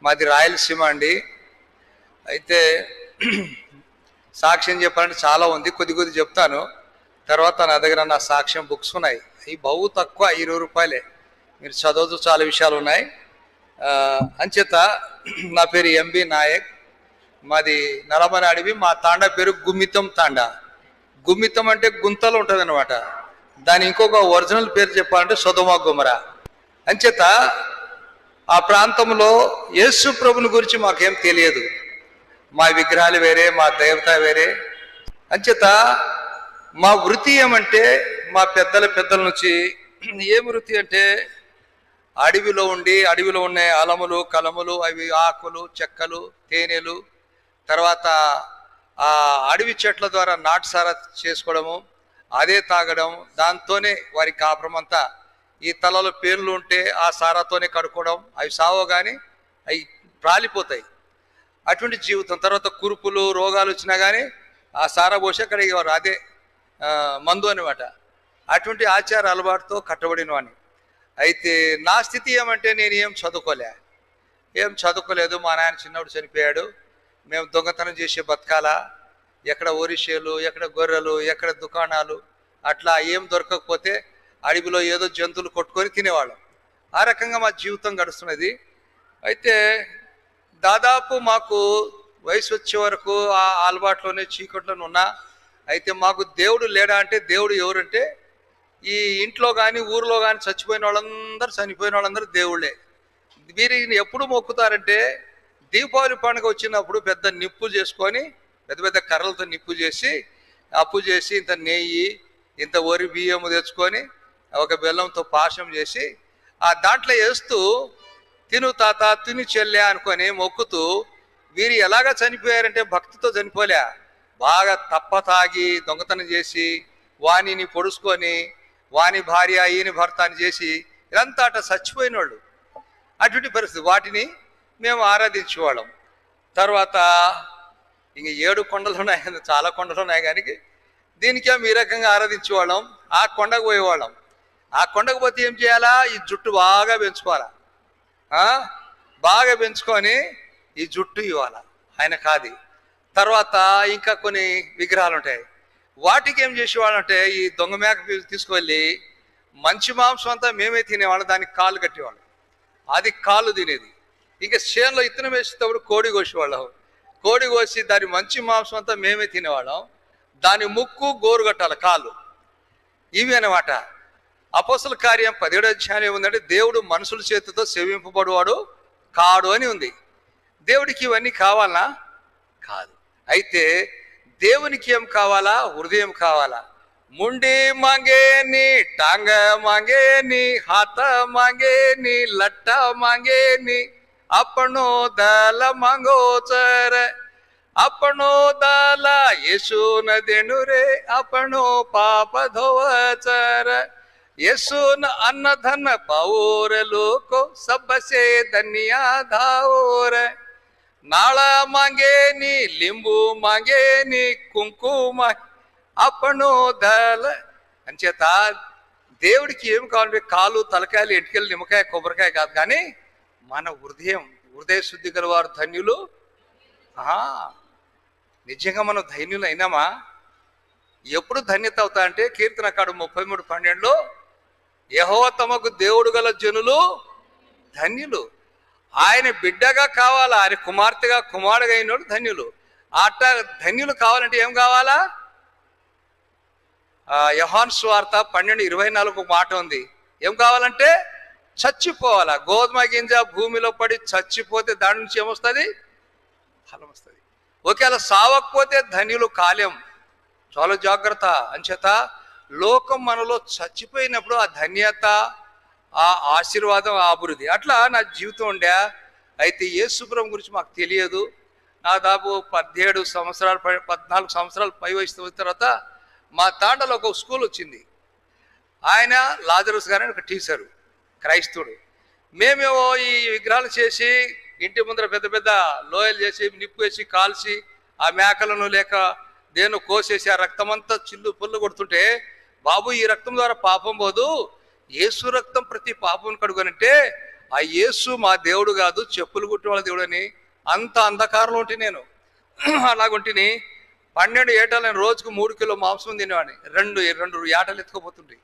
మాది రాయలసీమ అండి. అయితే సాక్ష్యం చెప్పాలంటే చాలా ఉంది, కొద్ది చెప్తాను. తర్వాత నా దగ్గర నా సాక్ష్యం బుక్స్ ఉన్నాయి, అవి బహు తక్కువ, 20 రూపాయలే. మీరు చదవదు, చాలా విషయాలు ఉన్నాయి. అంచేత నా పేరు ఎంబి నాయక్, మాది నలమని అడవి. మా తాండా పేరు గుమ్మితం తాండా. గుమ్మితం అంటే గుంతలు ఉంటుంది అనమాట. దాని ఇంకొక ఒరిజినల్ పేరు చెప్పాలంటే సొదొమ గొమొర్రా. అంచేత ఆ ప్రాంతంలో యేసు ప్రభుని గురించి మాకేం తెలియదు. మా విగ్రహాలు వేరే, మా దేవత వేరే. అంచేత మా వృత్తి ఏమంటే, మా పెద్దల నుంచి ఏం వృత్తి అంటే, అడవిలో ఉండి, అడవిలో ఉన్న అలములు కలములు, అవి ఆకులు చెక్కలు తేనెలు, తర్వాత ఆ అడవి చెట్ల ద్వారా నాటుసారా చేసుకోవడము, అదే తాగడం, దాంతోనే వారి కాపురం అంతా. ఈ తలలో పేర్లు ఉంటే ఆ సారాతోనే కడుక్కోవడం, అవి సావో కానీ అవి రాలిపోతాయి. అటువంటి జీవితం. తర్వాత కురుపులు రోగాలు వచ్చినా కానీ ఆ సారా పోసి అక్కడ అదే మందు అనమాట. అటువంటి ఆచార అలవాటుతో కట్టబడిన వాడిని. అయితే నా స్థితి ఏమంటే, నేను ఏం చదువుకోలేదు. మా నాయన చిన్నప్పుడు చనిపోయాడు. మేము దొంగతనం చేసే బతకాలా, ఎక్కడ ఒరిషేలు, ఎక్కడ గొర్రెలు, ఎక్కడ దుకాణాలు, అట్లా ఏం దొరకకపోతే అడవిలో ఏదో జంతువులు కొట్టుకొని తినేవాళ్ళం. ఆ రకంగా మా జీవితం గడుస్తున్నది. అయితే దాదాపు మాకు వయసు వచ్చే వరకు ఆ అలవాట్లోనే చీకట్లోనే ఉన్నా. అయితే మాకు దేవుడు లేడా అంటే, దేవుడు ఎవరంటే, ఈ ఇంట్లో కానీ ఊర్లో కానీ చనిపోయిన వాళ్ళందరూ దేవుళ్ళే. వీరిని ఎప్పుడు మొక్కుతారంటే, దీపావళి పండుగ వచ్చినప్పుడు పెద్ద నిప్పు చేసుకొని, పెద్ద కర్రలతో నిప్పు చేసి, అప్పు చేసి, ఇంత నెయ్యి, ఇంత వరి బియ్యము తెచ్చుకొని, ఒక బెల్లంతో పాశం చేసి ఆ దాంట్లో వేస్తూ, తిను తాత తిని చెల్లె అనుకొని మొక్కుతూ. వీరు ఎలాగ చనిపోయారంటే, భక్తితో చనిపోలే, బాగా తప్ప తాగి దొంగతనం చేసి, వాణిని పొడుచుకొని, వాని భార్య ఈయన భర్త అని చేసి, ఇదంతా అట్లా చచ్చిపోయిన వాళ్ళు. అటువంటి పరిస్థితి. వాటిని మేము ఆరాధించేవాళ్ళం. తర్వాత ఇంక 7 కొండలు ఉన్నాయి, చాలా కొండలు ఉన్నాయి, కానీ దీనికేమో ఈ రకంగా ఆరాధించేవాళ్ళం. ఆ కొండకు పోయేవాళ్ళం. ఆ కొండకు పోతే ఏం చేయాలా, ఈ జుట్టు బాగా పెంచుకోవాలా, బాగా పెంచుకొని ఈ జుట్టు ఇవ్వాలా ఆయన కాది. తర్వాత ఇంకా కొన్ని విగ్రహాలు ఉంటాయి, వాటికి ఏం చేసేవాళ్ళం అంటే, ఈ దొంగ మేక తీసుకువెళ్ళి మంచి మాంసం అంతా మేమే తినేవాళ్ళం, దానికి కాళ్ళు కట్టేవాళ్ళం, అది కాళ్ళు తినేది. ఇంకా చేనులో ఇత్తనం వేసేటప్పుడు కోడి కోసేవాళ్ళం, కోడి కోసి దాని మంచి మాంసం అంతా మేమే తినేవాళ్ళం, దాని ముక్కు గోరు కట్టాలి, కాళ్ళు. ఇవి అనమాట. అపోస్తల కార్యం 17వ అధ్యాయం ఏముందంటే, దేవుడు మనుషుల చేతితో సేవింపబడువాడు కాడు అని ఉంది. దేవుడికి ఇవన్నీ కావాలా? కాదు. అయితే దేవునికి ఏం కావాలా? హృదయం కావాలా. ముండి మాంగేని, టాంగ మాంగేని, హాత మాంగేని, లట్ట మాంగేని, అప్పనో దల మాంగోచర, అప్పనో దల ಯೇಸು ನದೆನುರೆ, ಅಪಣೋ ಪಾಪ ಧೋವಚರ, ಯೇಸು ನ ಅನ್ನ ಧನ ಪಾವೋರ ಲೋಕೋ ಸಬ್ಬಸೆ ಧನ್ಯ ಧಾವೋರ, నాళ మాంగేని, లింబు మాంగేని, కుంకుమ అప్పనో దల. అంచేత దేవుడికి ఏం కావాలంటే, కాలు తలకాయలు ఎంటికలు నిమ్మకాయ కొబ్బరికాయ కాదు, కానీ మన హృదయ శుద్ధి గల వారు ధన్యులు. నిజంగా మనం ధన్యులు అయినామా? ఎప్పుడు ధన్యత అవుతా అంటే, కీర్తనకాడు 33:12 యెహోవా తమకు దేవుడు గల జనులు ధన్యులు. ఆయన బిడ్డగా కావాలా, ఆయన కుమార్తెగా కుమారుడుగా అయినోడు ధన్యులు. అట్ట ధన్యులు కావాలంటే ఏం కావాలా? యోహాను సువార్త 12:24 మాట ఉంది. ఏం కావాలంటే చచ్చిపోవాలా. గోధుమ గింజ భూమిలో పడి చచ్చిపోతే దాని నుంచి ఏమొస్తుంది? ఫలం వస్తుంది. ఒకవేళ సావకపోతే ధన్యులు కాలేం. చాలా జాగ్రత్త. అంచేత లోకం మనలో చచ్చిపోయినప్పుడు ఆ ధన్యత, ఆ ఆశీర్వాదం, ఆ అభివృద్ధి. అట్లా నా జీవితం ఉండే. అయితే యేసు ప్రభువు గురించి మాకు తెలియదు. దాదాపు 14 సంవత్సరాలు పై వయసు వచ్చిన తర్వాత మా తాండలో ఒక స్కూల్ వచ్చింది. ఆయన లాజరస్ గారు ఒక టీచరు, క్రైస్తవుడు. మేమేమో ఈ విగ్రహాలు చేసి ఇంటి ముందర పెద్ద లోయలు చేసి నిప్పు వేసి కాల్చి, ఆ మేకలను లేక దేని కోసేసి ఆ రక్తం అంతా చిల్లు పుల్లు కొడుతుంటే, బాబు ఈ రక్తం ద్వారా పాపం పోదు, యేసు రక్తం ప్రతి పాపం కడుగనంటే ఆ యేసు మా దేవుడు కాదు, చెప్పులు కుట్టే వాళ్ళ దేవుడు అని అంత అంధకారంలో ఉంటే నేను. అలాగుంటిని 12 ఏటలు నేను రోజుకు 3 కిలో మాంసం తినేవాడిని. రెండు ఏటలు ఎత్తుకోపోతుండే.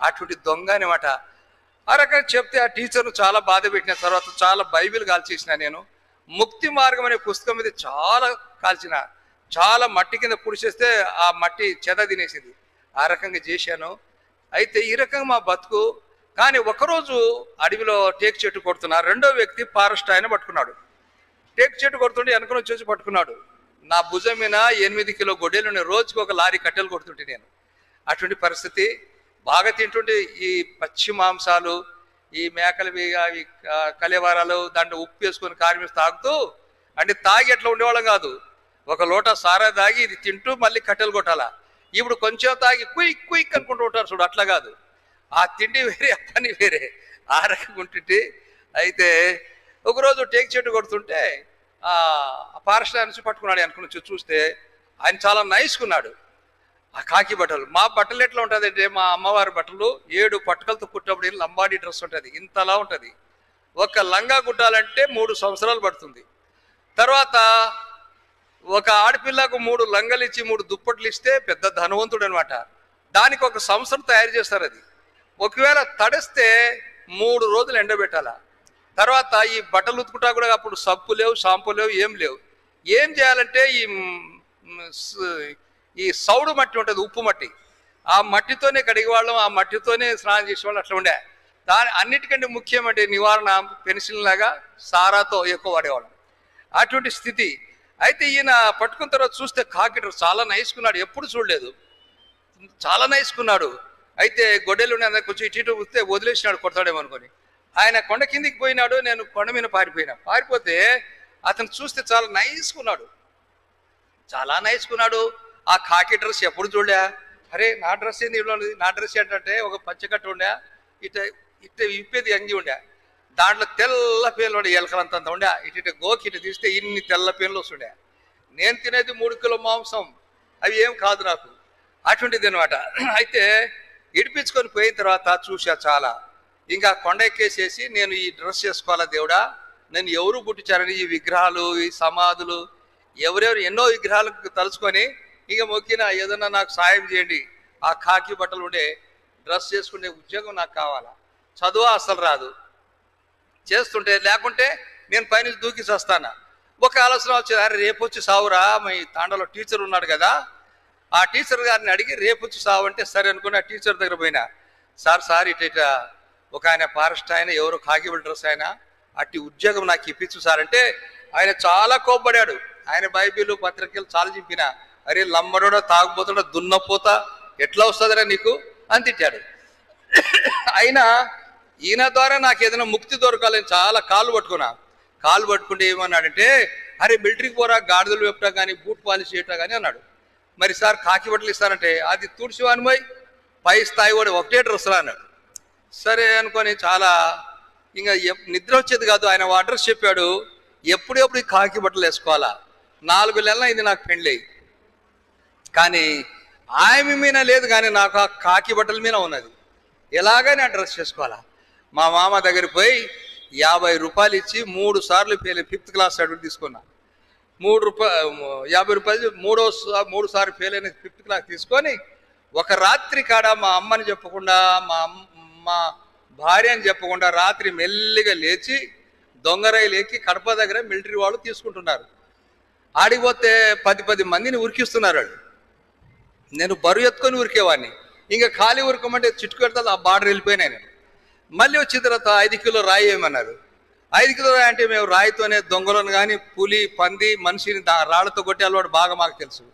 అటువంటి దొంగ అనమాట. ఆ రకంగా చెప్తే ఆ టీచర్ను చాలా బాధ పెట్టిన తర్వాత చాలా బైబిల్ కాల్చేసిన నేను. ముక్తి మార్గం అనే పుస్తకం మీద చాలా కాల్చిన, చాలా మట్టి కింద పుడిచేస్తే ఆ మట్టి చెద తినేసింది. ఆ రకంగా చేశాను. అయితే ఈ రకంగా మా బతుకు. కానీ ఒకరోజు అడవిలో టేకు చెట్టు కొడుతున్నా, రెండో వ్యక్తి ఫారెస్ట్ ఆయన పట్టుకున్నాడు. టేకు చెట్టు కొడుతుంటే వెనక నుంచి వచ్చి పట్టుకున్నాడు. నా భుజం మీద 8 కిలో గొడ్డెలు రోజుకు ఒక లారీ కట్టెలు కొడుతుంటే నేను. అటువంటి పరిస్థితి. బాగా తింటుంటే ఈ పచ్చి మాంసాలు, ఈ మేకలవి, అవి కలేవారాలు, దాంట్లో ఉప్పు వేసుకొని కారం వేసి తాగుతూ, అంటే తాగి ఎట్లా ఉండేవాళ్ళం కాదు. ఒక లోట సారా తాగి ఇది తింటూ మళ్ళీ కట్టెలు కొట్టాలా. ఇప్పుడు కొంచెం తాగి క్విక్ క్విక్ అనుకుంటూ ఉంటారు చూడు, అట్లా కాదు. ఆ తిండి వేరే, ఆ పని వేరే. ఆ రకంగా ఉంటుంటే అయితే ఒకరోజు టేకు చెట్టు కొడుతుంటే ఆ ఫారెస్ట్ నుంచి పట్టుకున్నాడు. అనుకుని చూస్తే ఆయన చాలా నైస్కున్నాడు. ఆ కాకి బట్టలు, మా బట్టలు ఎట్లా ఉంటుంది అంటే, మా అమ్మవారి బట్టలు 7 పట్టుకలతో కుట్టబడి లంబాడీ డ్రెస్ ఉంటుంది, ఇంతలా ఉంటుంది. ఒక లంగా కుట్టాలంటే 3 సంవత్సరాలు పడుతుంది. తర్వాత ఒక ఆడపిల్లకు 3 లంగలు ఇచ్చి 3 దుప్పట్లు ఇస్తే పెద్ద ధనవంతుడు అనమాట. దానికి 1 సంవత్సరం తయారు చేస్తారు. అది ఒకవేళ తడిస్తే 3 రోజులు ఎండబెట్టాల. తర్వాత ఈ బట్టలు ఉతుకుతా కూడా అప్పుడు సబ్బు లేవు, షాంపూ లేవు, ఏం లేవు. ఏం చేయాలంటే ఈ సౌడు మట్టి ఉంటుంది, ఉప్పు మట్టి, ఆ మట్టితోనే కడిగేవాళ్ళం, ఆ మట్టితోనే స్నానం చేసేవాళ్ళం. అట్లా ఉండే. అన్నిటికంటే ముఖ్యమంటే నివారణ పెన్సిల్ లాగా సారాతో ఎక్కువ వాడేవాళ్ళం. అటువంటి స్థితి. అయితే ఈయన పట్టుకున్న తర్వాత చూస్తే కాకిటర్ చాలా నైస్కున్నాడు, ఎప్పుడు చూడలేదు, చాలా నైస్కున్నాడు. అయితే గొడ్డెలు కొంచెం ఇటు వస్తే వదిలేసినాడు కొడతాడేమో అనుకొని. ఆయన కొండ కిందికి పోయినాడు, నేను కొండ మీద పారిపోతే అతను చూస్తే చాలా నైస్కున్నాడు, చాలా నైస్కున్నాడు. ఆ కాకి డ్రెస్ ఎప్పుడు చూడా. అరే నా డ్రెస్ ఏంది, నా డ్రెస్ ఏంటంటే ఒక పచ్చకట్టు ఉండే, ఇట్ట ఇప్పేది అంగి ఉండే, దాంట్లో తెల్ల పేర్లు ఉండే, ఎలకలంతంత ఉండే. ఇటు గోకి ఇటు తీస్తే ఇన్ని తెల్ల పేర్లు వస్తుండే. నేను తినేది 3 కిలో మాంసం, అవి ఏం కాదు నాకు. అటువంటిది అనమాట. అయితే ఇడిపించుకొని పోయిన తర్వాత చూసా చాలా. ఇంకా కొండ ఎక్కేసేసి నేను ఈ డ్రెస్ చేసుకోవాలా దేవుడా, నేను ఎవరు పుట్టించారని ఈ విగ్రహాలు, ఈ సమాధులు, ఎవరెవరు ఎన్నో విగ్రహాలకు తలుచుకొని ఇక మొక్కిన, ఏదన్నా నాకు సాయం చేయండి, ఆ కాకి బట్టలు ఉండే డ్రెస్ చేసుకునే ఉద్యోగం నాకు కావాలా, చదువు అసలు రాదు, చేస్తుంటే లేకుంటే నేను పైనుంచి దూకి చేస్తాను. ఒక ఆలోచన వచ్చేది, అరే రేపు వచ్చి సావురా, మీ తాండలో టీచర్ ఉన్నాడు కదా, ఆ టీచర్ గారిని అడిగి రేపు వచ్చి సావు అంటే సరే అనుకుని ఆ టీచర్ దగ్గర పోయినా. సార్ ఇట ఒక ఆయన ఫారెస్ట్ ఆయన, ఎవరో కాకి డ్రెస్ ఆయన, అట్టి ఉద్యోగం నాకు ఇప్పించు సార్ అంటే ఆయన చాలా కోప్పడాడు. ఆయన బైబిల్ పత్రికలు చాలా చెప్పిన, అరే లంబడోడో తాగుపోతాడో దున్నపోతా ఎట్లా వస్తుందిరా నీకు అని తిట్టాడు. అయినా ఈయన ద్వారా నాకు ఏదైనా ముక్తి దొరకాలని చాలా కాళ్ళు పట్టుకుంటే ఏమన్నాడంటే, అరే మిలిటరీకి పోరా, గాడిదలు వెప్పటా కానీ బూట్ పాలిష్ చేయటా కానీ అన్నాడు. మరి సార్ కాకి బట్టలు ఇస్తానంటే, అది తుడిచివాని పోయి పై స్థాయి వాడు ఒకటే డ్రెస్ అన్నాడు. సరే అనుకొని చాలా ఇంకా నిద్ర వచ్చేది కాదు. ఆయన అడ్రస్ చెప్పాడు, ఎప్పుడెప్పుడు ఈ కాకి బట్టలు వేసుకోవాలా. 4 నెలలు అయింది నాకు పెళ్ళి, కానీ ఆమె మీద లేదు, కానీ నాకు ఆ కాకి బట్టల మీద ఉన్నది. ఎలాగైనా డ్రెస్ చేసుకోవాలా. మా మామ దగ్గరికి పోయి 50 రూపాయలు ఇచ్చి 3 సార్లు ఫెయిల్, 5th క్లాస్ సర్టిఫికేట్ తీసుకున్నా. 50 రూపాయలు 3 సార్లు ఫెయిల్ అయిన 5th క్లాస్ తీసుకొని ఒక రాత్రి కాడ మా అమ్మని చెప్పకుండా, మా భార్య అని చెప్పకుండా రాత్రి మెల్లిగా లేచి దొంగరైలు ఎక్కి కడప దగ్గర మిలిటరీ వాళ్ళు తీసుకుంటున్నారు. ఆడిపోతే 10 మందిని ఉరికిస్తున్నారు వాళ్ళు. నేను బరువు ఎత్తుకొని ఉరికేవాడిని. ఇంకా ఖాళీ ఉరకమంటే చిట్టుకు పెడతా, ఆ బార్డర్ వెళ్ళిపోయినాయి. నేను మళ్ళీ వచ్చిన తర్వాత 5 కిలో రాయి వేయమన్నారు. 5 కిలో రాయి అంటే మేము రాయితోనే దొంగలను కానీ, పులి, పంది, మనిషిని రాళ్లతో కొట్టే అలవాటు బాగా మాకు తెలుసు.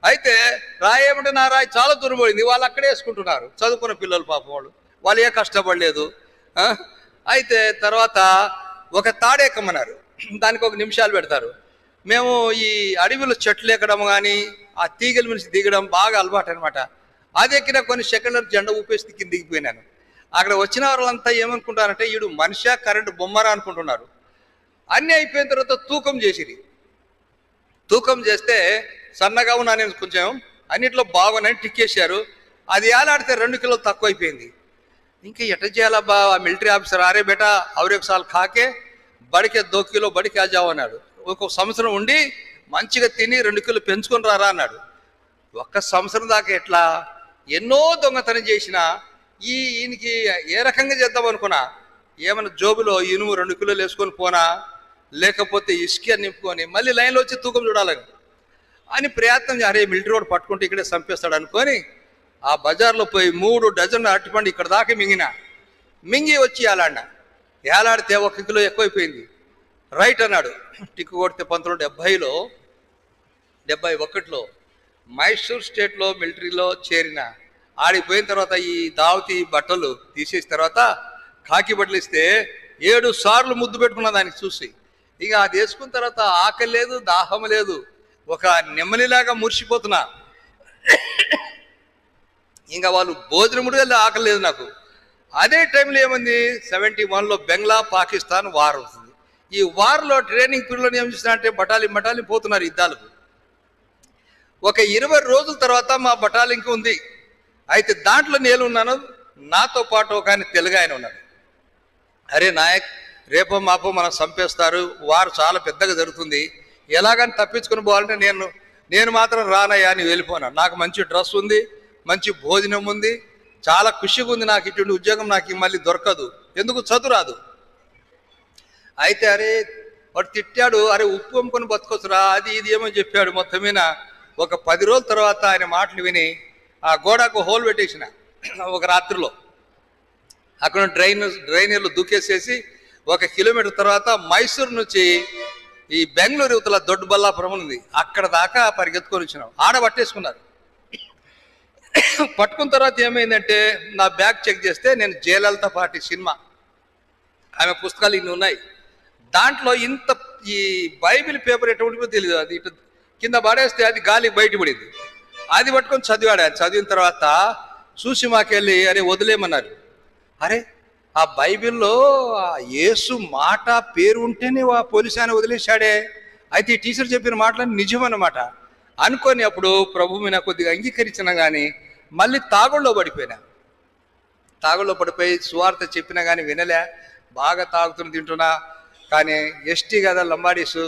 అయితే రాయి ఏమంటే నా రాయి చాలా దూరం పోయింది. వాళ్ళు అక్కడే వేసుకుంటున్నారు, చదువుకున్న పిల్లలు పాపం, వాళ్ళు ఏ కష్టపడలేదు. అయితే తర్వాత ఒక తాడెక్కమన్నారు, దానికి 1 నిమిషాలు పెడతారు. మేము ఈ అడవిలో చెట్లు ఎక్కడం కానీ, ఆ తీగల నుంచి దిగడం బాగా అలవాటు అనమాట. అది ఎక్కిన కొన్ని సెకండ్లు జెండా ఊపేసి కింద దిగిపోయినాను. అక్కడ వచ్చిన వాళ్ళంతా ఏమనుకుంటారంటే, వీడు మనిషా కరెంటు బొమ్మరా అనుకుంటున్నారు. అన్నీ అయిపోయిన తర్వాత తూకం చేస్తే సన్నగా ఉన్నా నేను కొంచెం, అన్నిట్లో బాగున్నాయని టిక్కేశారు. అది ఏలాడితే 2 కిలోలు తక్కువ అయిపోయింది. ఇంకా ఎట్ట చేయాలబ్బా? ఆ మిలిటరీ ఆఫీసర్, అరే బేటా और एक साल खाके బడికే 2 కిలో బడికి ఆ జావు అన్నాడు. ఒక సంవత్సరం ఉండి మంచిగా తిని 2 కిలో పెంచుకొని రారా అన్నాడు. ఒక్క సంవత్సరం దాకా ఎట్లా? ఎన్నో దొంగతనం చేసినా ఈయనకి ఏ రకంగా చేద్దాం అనుకున్నా, ఏమైనా జోబులో ఇనుము 2 కిలోలు వేసుకొని పోనా, లేకపోతే ఇసుక నింపుకొని మళ్ళీ లైన్లో వచ్చి తూకం చూడాలని అని ప్రయత్నం. అరే మిలిటరీ వాడు పట్టుకుంటే ఇక్కడే చంపేస్తాడు అనుకొని ఆ బజార్లో పోయి 3 డజన్లు అరటిపండు ఇక్కడ దాకా మింగి వచ్చి ఏలాడినా. ఏలాడితే 1 కిలో ఎక్కువైపోయింది. రైట్ అన్నాడు. టిక్కు కొడితే 1970లో 71లో మైసూర్ స్టేట్లో మిలిటరీలో చేరిన. ఆడికి పోయిన తర్వాత ఈ దావతి బట్టలు తీసేసిన తర్వాత కాకి బట్టలు ఇస్తే 7 సార్లు ముద్దు పెట్టుకున్నా దానికి చూసి. ఇక అది వేసుకున్న తర్వాత ఆకలి లేదు, దాహం లేదు, ఒక నెమ్మలిలాగా మురిసిపోతున్నా. ఇంకా వాళ్ళు భోజనముడిగా ఆకలి లేదు నాకు. అదే టైంలో ఏమంది, 71లో బెంగ్లా పాకిస్తాన్ వార్ అవుతుంది. ఈ వార్లో ట్రైనింగ్ పీరియడ్లో ఏం చేస్తున్నా అంటే బటాలి పోతున్నారు యుద్ధాలకు. ఒక 20 రోజుల తర్వాత మా బటాలింకి ఉంది. అయితే దాంట్లో నేను ఉన్నాను, నాతో పాటు ఒక ఆయన తెలుగు ఆయన ఉన్నాడు. అరే నాయక్, రేపో మాపో మనం చంపేస్తారు, వారు చాలా పెద్దగా జరుగుతుంది, ఎలాగని తప్పించుకొని పోవాలంటే నేను మాత్రం రానయ్యా అని వెళ్ళిపోనా. నాకు మంచి డ్రెస్ ఉంది, మంచి భోజనం ఉంది, చాలా ఖుషిగా ఉంది. నాకు ఇటువంటి ఉద్యోగం నాకు మళ్ళీ దొరకదు, ఎందుకు చదువు రాదు. అయితే అరే వాడు తిట్టాడు, అరే ఉప్పు అమ్ముకొని బతకొచ్చురా అది ఇది ఏమో చెప్పాడు. మొత్తం మీద ఒక 10 రోజుల తర్వాత ఆయన మాటలు విని ఆ గోడకు హోల్ పెట్టేసిన ఒక రాత్రిలో. అక్కడ డ్రైనేర్లు దూకేసేసి 1 కిలోమీటర్ తర్వాత మైసూరు నుంచి ఈ బెంగళూరు యువతల దొడ్డబల్లాపురం ఉంది, అక్కడ దాకా పరిగెత్తుకొని వచ్చినాం. ఆడ పట్టేసుకున్నారు. పట్టుకున్న తర్వాత ఏమైందంటే నా బ్యాగ్ చెక్ చేస్తే నేను జయలలిత పార్టీ సినిమా ఆమె పుస్తకాలు ఇన్ని ఉన్నాయి. దాంట్లో ఇంత ఈ బైబిల్ పేపర్ ఎటువంటిదో తెలియదు, అది ఇటు కింద పడేస్తే అది గాలికి బయటపడింది. అది పట్టుకొని చదివాడు. చదివిన తర్వాత చూసి మాకెళ్ళి అరే వదిలేమన్నారు. అరే ఆ బైబిల్లో యేసు మాట పేరు ఉంటేనే ఆ పోలీసు ఆయన వదిలేశాడే, అయితే ఈ టీచర్ చెప్పిన మాటలని నిజమన్నమాట అనుకొని అప్పుడు ప్రభు మీద కొద్దిగా అంగీకరించినా కానీ మళ్ళీ తాగుళ్ళలో పడిపోయి సువార్త చెప్పినా కానీ వినలే. బాగా తాగుతున్నా కానీ ఎస్టీ కదా లంబాడీస్,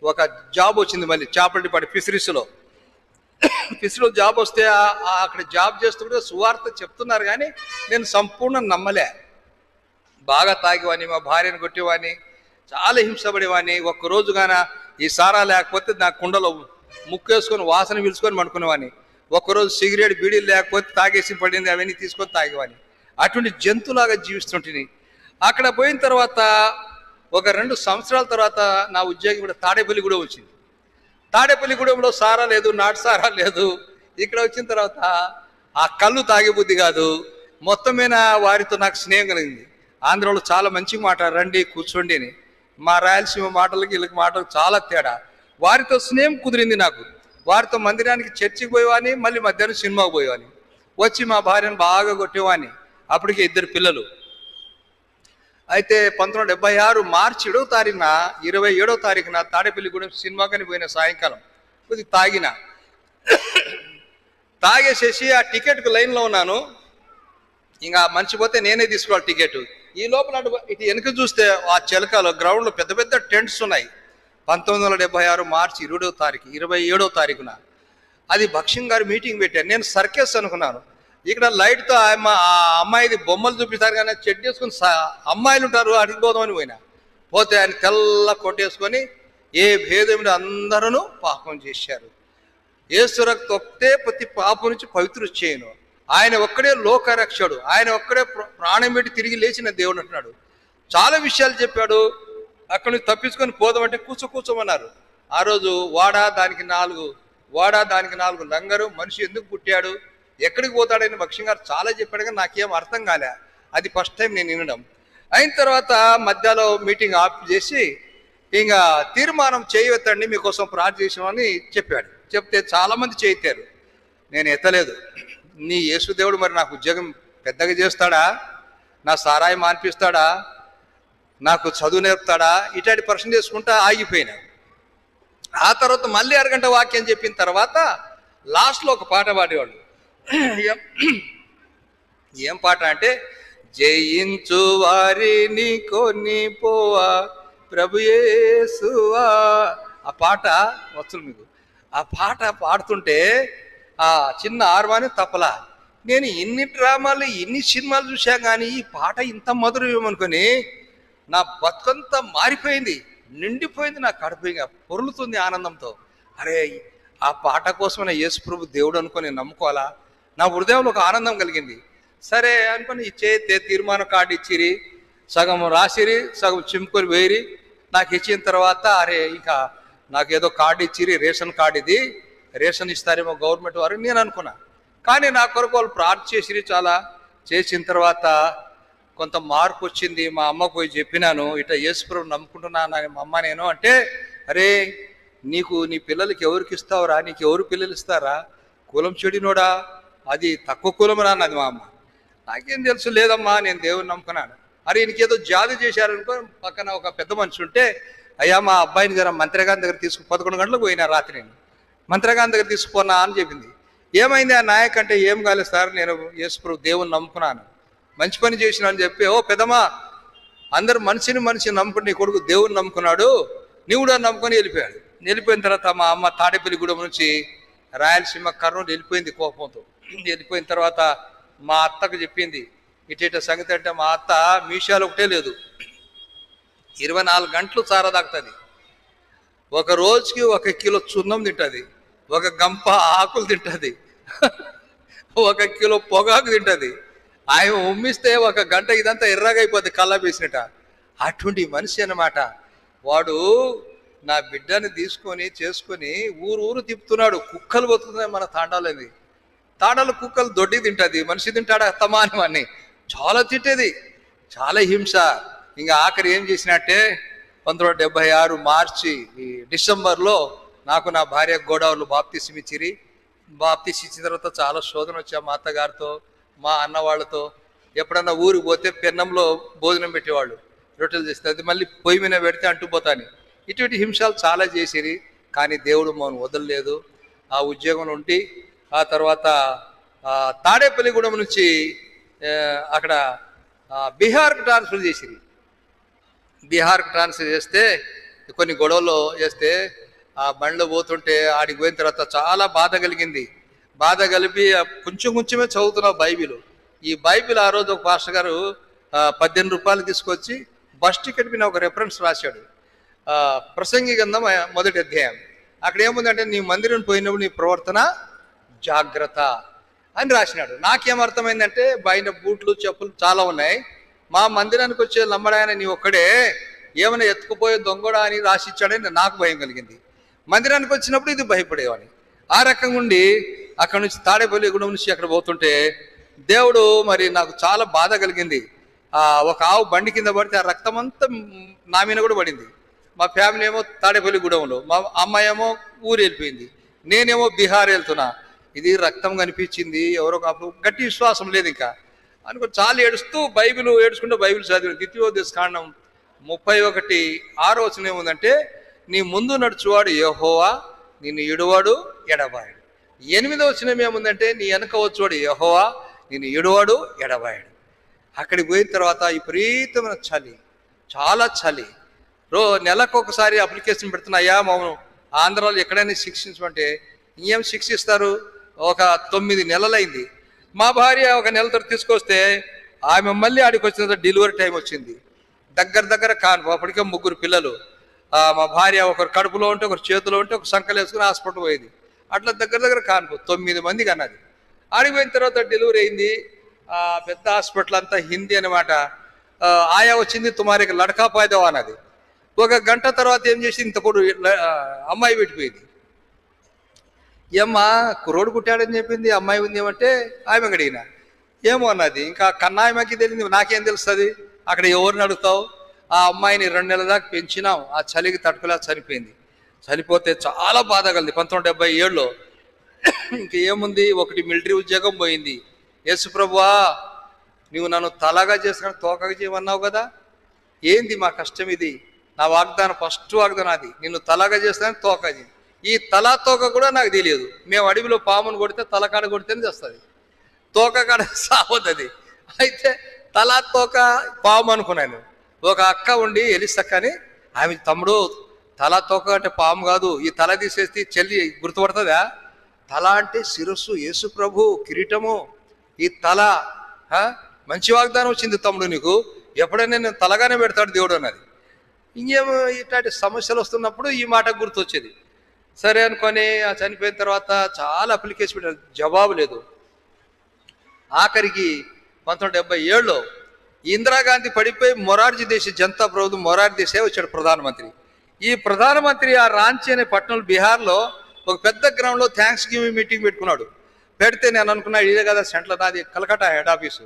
ఒక జాబ్ వచ్చింది మళ్ళీ చాపల్లిపాటి ఫిషరీస్లో జాబ్ వస్తే అక్కడ జాబ్ చేస్తుంటే సువార్త చెప్తున్నారు కానీ నేను సంపూర్ణ నమ్మలే. బాగా తాగేవాడిని, మా భార్యను కొట్టేవాడిని, చాలా హింసపడేవాడిని. ఒక్కరోజు గాన ఈ సారా లేకపోతే నా కుండలో ముక్కేసుకొని వాసన పిలుచుకొని పడుకునేవాడిని. ఒక్కరోజు సిగరెట్ బీడీలు లేకపోతే తాగేసి పడింది అవన్నీ తీసుకొని తాగేవాడిని. అటువంటి జంతువులాగా జీవిస్తుంటుంది. అక్కడ పోయిన తర్వాత ఒక 2 సంవత్సరాల తర్వాత నా ఉద్యోగం కూడా తాడేపల్లిగూడెం వచ్చింది. తాడేపల్లిగూడెంలో సారా లేదు, నాటు సారా లేదు. ఇక్కడ వచ్చిన తర్వాత ఆ కళ్ళు తాగే బుద్ధి కాదు. మొత్తమైన వారితో నాకు స్నేహం కలిగింది. ఆంధ్రలో చాలా మంచిగా మాట, రండి కూర్చోండి అని. మా రాయలసీమ మాటలకి వీళ్ళకి మాటలకు చాలా తేడా. వారితో స్నేహం కుదిరింది నాకు. వారితో మందిరానికి చర్చికి పోయేవాని, మళ్ళీ మధ్యాహ్నం సినిమాకి పోయేవాని. వచ్చి మా భార్యను బాగా కొట్టేవాని. అప్పటికే 2 పిల్లలు. అయితే 1976 మార్చి 7వ తారీఖున 27వ తారీఖున తాడేపల్లిగూడెం సినిమాకని పోయిన సాయంకాలం కొద్దిగా తాగేసేసి ఆ టికెట్కు లైన్లో ఉన్నాను. ఇంకా మర్చిపోతే నేనే తీసుకోవాలి టికెట్. ఈ లోపల ఇటు వెనక చూస్తే ఆ చిలకలో గ్రౌండ్లో పెద్ద పెద్ద టెంట్స్ ఉన్నాయి. 1976 మార్చి 27వ తారీఖున అది భక్ష్యం గారు మీటింగ్ పెట్టారు. నేను సర్కస్ అనుకున్నాను. ఇక్కడ లైట్తో ఆ అమ్మాయిది బొమ్మలు చూపిస్తారు కానీ చెట్ చేసుకుని అమ్మాయిలు ఉంటారు అడిగిపోదామని పోతే ఆయన తెల్ల కొట్టేసుకొని ఏ భేదం అందరూ పాపం చేశారు. యేసు రక్తం ఒక్కటే ప్రతి పాపం నుంచి పవిత్ర చేయను. ఆయన ఒక్కడే లోకరక్షడు, ఆయన ఒక్కడే ప్రాణం పెట్టి తిరిగి లేచిన దేవుడు అంటున్నాడు. చాలా విషయాలు చెప్పాడు. అక్కడి నుంచి తప్పించుకొని పోదామంటే కూర్చోమన్నారు. ఆ రోజు వాడా దానికి 4 లంగరు, మనిషి ఎందుకు పుట్టాడు, ఎక్కడికి పోతాడని భక్ష్యం గారు చాలా చెప్పాడు కానీ నాకేం అర్థం కాలే. అది ఫస్ట్ టైం నేను వినడం. అయిన తర్వాత మధ్యలో మీటింగ్ ఆఫ్ చేసి ఇంకా తీర్మానం చేయవద్దండి మీకోసం ప్రార్థన చేసామని చెప్పాడు. చెప్తే చాలామంది చేయతారు. నేను ఎత్తలేదు. నీ యేసుదేవుడు మరి నాకు ఉద్యోగం పెద్దగా చేస్తాడా, నా సారాయి మాన్పిస్తాడా, నాకు చదువు నేర్పుతాడా, ఇట్లాంటి ప్రశ్న చేసుకుంటా ఆగిపోయినా. ఆ తర్వాత మళ్ళీ అరగంట వాక్యం చెప్పిన తర్వాత లాస్ట్లో ఒక పాట పాడేవాళ్ళు. ఏం పాట అంటే జయించు వారిని కొనిపోవా ప్రభు యేసువా. ఆ పాట వస్తుంది మీకు. ఆ పాట పాడుతుంటే ఆ చిన్న ఆర్వాని తప్పలా. నేను ఇన్ని డ్రామాలు ఇన్ని సినిమాలు చూసా కానీ ఈ పాట ఇంత మధురం అనుకొని నా బతుకంతా మారిపోయింది, నిండిపోయింది, నా కడుపు ఇంకా పొరులుతుంది ఆనందంతో. అరే ఆ పాట కోసమైనా యేసు ప్రభు దేవుడు అనుకొని నమ్ముకోవాలా. నా హృదయంలో ఒక ఆనందం కలిగింది. సరే అనుకొని ఇచ్చే తీర్మానం కార్డు ఇచ్చిరి, సగం రాసిరి, సగం చింపుకొని వేయిరి. నాకు ఇచ్చిన తర్వాత అరే ఇంకా నాకు ఏదో కార్డు ఇచ్చిరి, రేషన్ కార్డు, ఇది రేషన్ ఇస్తారేమో గవర్నమెంట్ వారు నేను అనుకున్నా. కానీ నా కొరకు వాళ్ళు ప్రార్థన చేసిరి. చాలా చేసిన తర్వాత కొంత మార్పు వచ్చింది. మా అమ్మకు పోయి చెప్పినాను, ఇట్లా యేసుప్రభు నమ్ముకుంటున్నా మా అమ్మ నేను అంటే, అరే నీకు నీ పిల్లలకి ఎవరికి ఇస్తావురా, నీకు ఎవరు పిల్లలు ఇస్తారా, కులం చెడినోడా, అది తక్కువ కులం రా అన్నది మా అమ్మ. నాకేం తెలుసు, లేదమ్మా నేను దేవుని నమ్ముకున్నాను. అరే ఇంకేదో జాతి చేశారనుకో. పక్కన ఒక పెద్ద మనిషి ఉంటే, అయ్యా మా అబ్బాయిని గారు మంత్రిగారి దగ్గర 11 గంటలకు పోయినా రాత్రి, నేను మంత్రిగారి దగ్గర తీసుకుపోనా అని చెప్పింది. ఏమైంది ఆ నాయక్ అంటే, ఏం కాలేదు సార్, నేను యేసుప్రభు దేవుని నమ్ముకున్నాను, మంచి పని చేసిన అని చెప్పి. ఓ పెద్దమ్మా, అందరు మనిషిని నమ్ముకుని నీ కొడుకు దేవుని నమ్ముకున్నాడు, నీవు కూడా నమ్ముకొని వెళ్ళిపోయాడు. వెళ్ళిపోయిన తర్వాత మా అమ్మ తాడేపల్లిగూడెం నుంచి రాయలసీమ కర్నూలు వెళ్ళిపోయింది కోపంతో. వెళ్ళిపోయిన తర్వాత మా అత్తకు చెప్పింది ఇట సంగతి. అంటే మా అత్త మీషాలు ఒకటే లేదు, 24 గంటలు చారా తాగుతుంది. ఒక రోజుకి 1 కిలో చున్నం తింటుంది, 1 గంప ఆకులు తింటుంది, 1 కిలో పొగాకు తింటుంది. ఆయన ఉమ్మిస్తే 1 గంట ఇదంతా ఎర్రగా అయిపోద్ది, కళ్ళ వేసినట. అటువంటి మనిషి అన్నమాట వాడు. నా బిడ్డని తీసుకొని చేసుకొని ఊరు తిప్పుతున్నాడు. కుక్కలు బతుకుతున్నాయి మన తాండాలది. తాండాలు కుక్కలు దొడ్డి తింటుంది, మనిషి తింటాడు అత్తమానం అని చాలా తిట్టేది, చాలా హింస. ఇంకా ఆఖరి ఏం చేసినట్టే 1976 మార్చి డిసెంబర్లో నాకు నా భార్య గోడౌన్లు బాప్తీసం ఇచ్చిరి. బాప్తీసం ఇచ్చిన తర్వాత చాలా శోధన వచ్చా మా అత్తగారితో, మా అన్న వాళ్ళతో. ఎప్పుడన్నా ఊరికి పోతే పెన్నంలో భోజనం పెట్టేవాళ్ళు, రొట్టెలు చేస్తే అది మళ్ళీ పొయ్యి మీద పెడితే అంటుపోతాని. ఇటువంటి హింసలు చాలా చేసిరి. కానీ దేవుడు మనం వదలలేదు. ఆ ఉద్యోగంలో ఉండి ఆ తర్వాత తాడేపల్లిగూడెం నుంచి అక్కడ బీహార్కి ట్రాన్స్ఫర్ చేసిరి. బీహార్కి ట్రాన్స్ఫర్ చేస్తే కొన్ని గొడవలు చేస్తే ఆ బండ్లో పోతుంటే ఆడికి పోయిన తర్వాత చాలా బాధ కలిగింది. బాధ కలిపి కొంచెమే చదువుతున్నావు బైబిల్. ఈ బైబిల్ ఆ రోజు ఒక పాస్టర్ గారు 18 రూపాయలు తీసుకొచ్చి బస్ టికెట్ మీద ఒక రెఫరెన్స్ రాశాడు. ప్రసంగి గ్రంథం 1వ అధ్యాయం. అక్కడ ఏముందంటే, నీ మందిరం పోయినప్పుడు నీ ప్రవర్తన జాగ్రత్త అని రాసినాడు. నాకేమర్థమైందంటే, బయట బూట్లు చెప్పులు చాలా ఉన్నాయి, మా మందిరానికి వచ్చే నమ్మడాయన నీ ఒక్కడే, ఏమైనా ఎత్తుకుపోయే దొంగడా అని రాసిచ్చాడని నాకు భయం కలిగింది. మందిరానికి వచ్చినప్పుడు ఇది భయపడేవాడిని. ఆ రకంగా ఉండి అక్కడ నుంచి తాడేపల్లిగూడెం నుంచి అక్కడ పోతుంటే దేవుడు మరి నాకు చాలా బాధ కలిగింది. ఒక ఆవు బండి కింద పడితే ఆ రక్తం అంతా నా మీద కూడా పడింది. మా ఫ్యామిలీ ఏమో తాడేపల్లిగూడెంలో, మా అమ్మాయి ఏమో ఊరు వెళ్ళిపోయింది, నేనేమో బీహార్ వెళ్తున్నా. ఇది రక్తం కనిపించింది. ఎవరో అప్పుడు గట్టి విశ్వాసం లేదు ఇంకా అనుకో, చాలా ఏడుచుకుంటూ బైబిల్ చదివి ద్వితీయోపదేశకాండం 31:6 ఏముందంటే, నీ ముందు నడుచువాడు యెహోవా, నిన్ను ఇడువాడు ఎడబాయడు. 8వ ఏముందంటే, నీ వెనక వచ్చువాడు యెహోవా, నిన్ను ఇడువాడు ఎడబాయడు. అక్కడికి పోయిన తర్వాత విపరీతమైన చలి, చాలా చలి. నెలకు ఒకసారి అప్లికేషన్ పెడుతున్నాయా మమ్మల్ని ఆంధ్రాలో ఎక్కడైనా శిక్షించమంటే, ఏం శిక్షిస్తారు? ఒక 9 నెలలైంది. మా భార్య 1 నెల తర్వాత తీసుకొస్తే ఆమె మళ్ళీ ఆడికి వచ్చిన తర్వాత డెలివరీ టైం వచ్చింది. దగ్గర కాను, అప్పటికే 3 పిల్లలు. మా భార్య ఒకరు కడుపులో ఉంటే, ఒకరు చేతిలో ఉంటే, ఒక సంకలు వేసుకుని హాస్పిటల్ పోయేది. అట్లా దగ్గర కాను 9 మందికి అన్నది. ఆడికి పోయిన తర్వాత డెలివరీ అయింది. పెద్ద హాస్పిటల్ అంతా హిందీ అనమాట. ఆయా వచ్చింది, తుమారికి లడకా పాయిదావా అన్నది. 1 గంట తర్వాత ఏం చేసి ఇంత పొడు అమ్మాయి పెట్టిపోయింది. ఏమ్మా కుర్రోడు పుట్టాడని చెప్పింది, అమ్మాయి ఉంది ఏమంటే ఆమె అడిగిన ఏమో అన్నది. ఇంకా కన్నాయమకి తెలియదు, నాకేం తెలుస్తుంది? అక్కడ ఎవరిని అడుగుతావు? ఆ అమ్మాయిని 2 నెలల దాకా పెంచినాం, ఆ చలికి తట్టుకులా చనిపోయింది. చనిపోతే చాలా బాధ కలిగింది 1977లో. ఇంకేముంది, ఒకటి మిలిటరీ ఉద్యోగం పోయింది. యేసు ప్రభువా, నువ్వు నన్ను తలగా చేసుకుని తోకగా చేయమన్నావు కదా, ఏంది మా కష్టం ఇది? నా వాగ్దానం, ఫస్ట్ వాగ్దానం అది, నిన్ను తలగా చేస్తానని తోకది. ఈ తలా తోక కూడా నాకు తెలియదు. మేము అడవిలో పామును కొడితే తలకాడ కొడితేనే చేస్తుంది, తోక కాడ సావద్దు. అయితే తలా తోక పాము అనుకున్నాను. ఒక అక్క ఉండి ఎలిసక్క అని, ఆమె తమ్ముడు తలా తోక అంటే పాము కాదు, ఈ తల తీసేస్తే చెల్లి గుర్తుపడుతుందా? తల అంటే శిరస్సు, యేసు ప్రభు కిరీటము, ఈ తల మంచి వాగ్దానం వచ్చింది తమ్ముడు నీకు, ఎప్పుడైనా నేను తలగానే పెడతాడు దేవుడు అన్నది. ఇంకేమో ఇట్లాంటి సమస్యలు వస్తున్నప్పుడు ఈ మాట గుర్తొచ్చేది. సరే అనుకొని చనిపోయిన తర్వాత చాలా అప్లికేషన్ పెట్టారు, జవాబు లేదు. ఆఖరికి 1977లో ఇందిరాగాంధీ పడిపోయి మొరార్జీ దేశ్ జనతా ప్రభుత్వం మొరార్జీ దేశే వచ్చాడు ప్రధానమంత్రి. ఈ ప్రధానమంత్రి ఆ రాంచీ అనే పట్టణంలో బీహార్లో ఒక పెద్ద గ్రౌండ్లో థ్యాంక్స్ గివింగ్ మీటింగ్ పెట్టుకున్నాడు. పెడితే నేను అనుకున్నా ఇదే కదా సెంట్రల్, నాది కలకట్టా హెడ్ ఆఫీసు,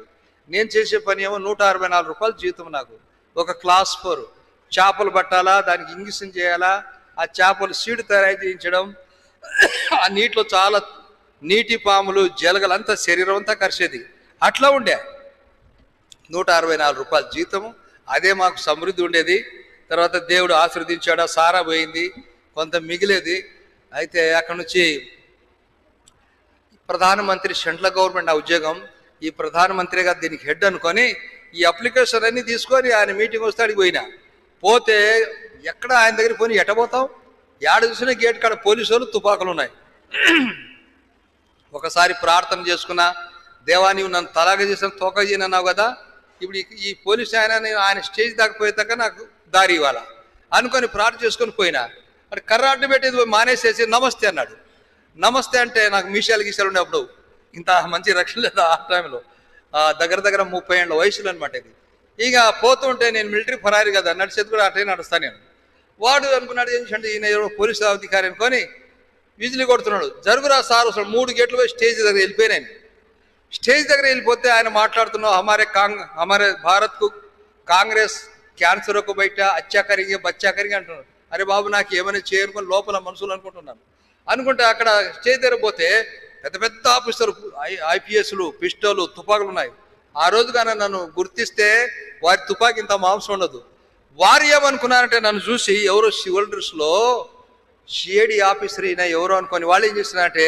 నేను చేసే పని ఏమో 164 రూపాయలు జీతం, నాకు ఒక క్లాస్ 4 చేపలు పట్టాలా, దానికి ఇంగిసం చేయాలా, ఆ చేపలు సీడ్ తయారు చేయించడం, ఆ నీటిలో చాలా నీటి పాములు జలగలు అంతా శరీరం అంతా కరిచేది. అట్లా ఉండే 164 రూపాయలు జీతము, అదే మాకు సమృద్ధి ఉండేది. తర్వాత దేవుడు ఆశీర్వదించాడు, సారా పోయింది, కొంత మిగిలేది. అయితే అక్కడ నుంచి ప్రధానమంత్రి సెంట్రల్ గవర్నమెంట్ ఆ ఉద్యోగం, ఈ ప్రధానమంత్రిగా దీనికి హెడ్ అనుకొని ఈ అప్లికేషన్ అన్నీ తీసుకొని ఆయన మీటింగ్ వస్తే అడిగి పోతే ఎక్కడ ఆయన దగ్గర పోయి ఎట్టబోతాం, ఏడ చూసినా గేట్ కాడ పోలీసు వాళ్ళు తుపాకులు ఉన్నాయి. ఒకసారి ప్రార్థన చేసుకున్నా, దేవా నీవు నన్ను తలాగ చేసిన తోక చేయనన్నావు కదా, ఇప్పుడు ఈ పోలీసు ఆయన స్టేజ్ దాకా పోయేదాకా నాకు దారి ఇవ్వాలా అనుకొని ప్రార్థన చేసుకొని పోయినా, అక్కడ కర్ర అడ్డు పెట్టేది మానేసేసి నమస్తే అన్నాడు. నమస్తే అంటే నాకు మీషాలు గీసాలు ఉండేప్పుడు, ఇంత మంచి రక్షణ లేదు ఆ టైంలో, దగ్గర 30 ఏళ్ళ వయసులో అనమాట ఇది. ఇక పోతుంటే నేను మిలిటరీ ఫరారి కదా, నడిచేది కూడా అట్టే నడుస్తాను నేను. వాడు అనుకున్నాడు ఏంటంటే ఈయన ఎవరో పోలీసు అధికారి అనుకొని విజిలి కొడుతున్నాడు. జరుగురా సార్, అసలు 3 గేట్లు పోయి స్టేజ్ దగ్గర వెళ్ళిపోయినాను. స్టేజ్ దగ్గర వెళ్ళిపోతే ఆయన మాట్లాడుతున్నావు, హమారే భారత్కు కాంగ్రెస్ క్యాన్సర్కు బయట అచ్చా కరిగే బచ్చా కరిగే అంటున్నాడు. అరే బాబు నాకు ఏమైనా చేయనుకొని లోపల మనసులు అనుకుంటున్నాను. అనుకుంటే అక్కడ స్టేజ్ దగ్గర పోతే పెద్ద పెద్ద ఆఫీసర్లు, ఐపీఎస్లు, పిస్టోలు, తుపాకులు ఉన్నాయి. ఆ రోజుగానే నన్ను గుర్తిస్తే వారి తుపాకి ఇంత మాంసం ఉండదు. వారు ఏమనుకున్నారంటే నన్ను చూసి ఎవరో సివిల్ డ్రెస్లో సిఐడి ఆఫీసర్ అయినా ఎవరో అనుకొని వాళ్ళు ఏం చేస్తున్నారంటే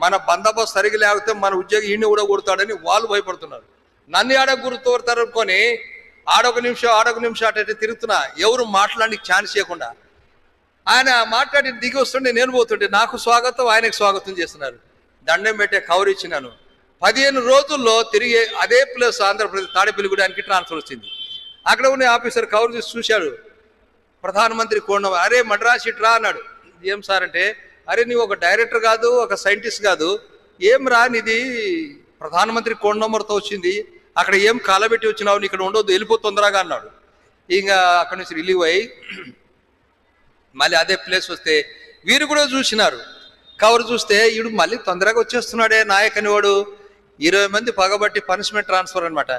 మన బందోబస్తు సరిగి లేకపోతే మన ఉద్యోగి ఈయన్ని కూడా కొడతాడని వాళ్ళు భయపడుతున్నారు. నన్ను ఆడ గుర్తుపడతారు అనుకొని ఆడొక నిమిషం అటు తిరుగుతున్నా, ఎవరు మాట్లాడానికి ఛాన్స్ చేయకుండా. ఆయన మాట్లాడి దిగి వస్తుంటే నేను పోతుంటే నాకు స్వాగతం, ఆయనకు స్వాగతం చేస్తున్నారు. దండం పెట్టే కవర్ ఇచ్చినాను. 15 రోజుల్లో తిరిగి అదే ప్లేస్ ఆంధ్రప్రదేశ్ తాడేపల్లిగూడానికి ట్రాన్స్ఫర్ వచ్చింది. అక్కడ ఉన్న ఆఫీసర్ కవర్ చూసి చూశాడు, ప్రధానమంత్రి కోండం, అరే మద్రాస్ ఇట్రా అన్నాడు. ఏం సార్ అంటే, అరే నీవు ఒక డైరెక్టర్ కాదు, ఒక సైంటిస్ట్ కాదు, ఏం రా నీది ప్రధానమంత్రి కోడ్ నెంబర్తో వచ్చింది, అక్కడ ఏం కాలబెట్టి వచ్చినావు, నీ ఇక్కడ ఉండొద్దు, వెళ్ళిపో తొందరగా అన్నాడు. ఇంకా అక్కడి నుంచి రిలీవ్ అయ్యి మళ్ళీ అదే ప్లేస్ వస్తే వీరు కూడా చూసినారు. కవర్ చూస్తే వీడు మళ్ళీ తొందరగా వచ్చేస్తున్నాడే నాయకని వాడు, 20 మంది పగబట్టి పనిష్మెంట్ ట్రాన్స్ఫర్ అనమాట.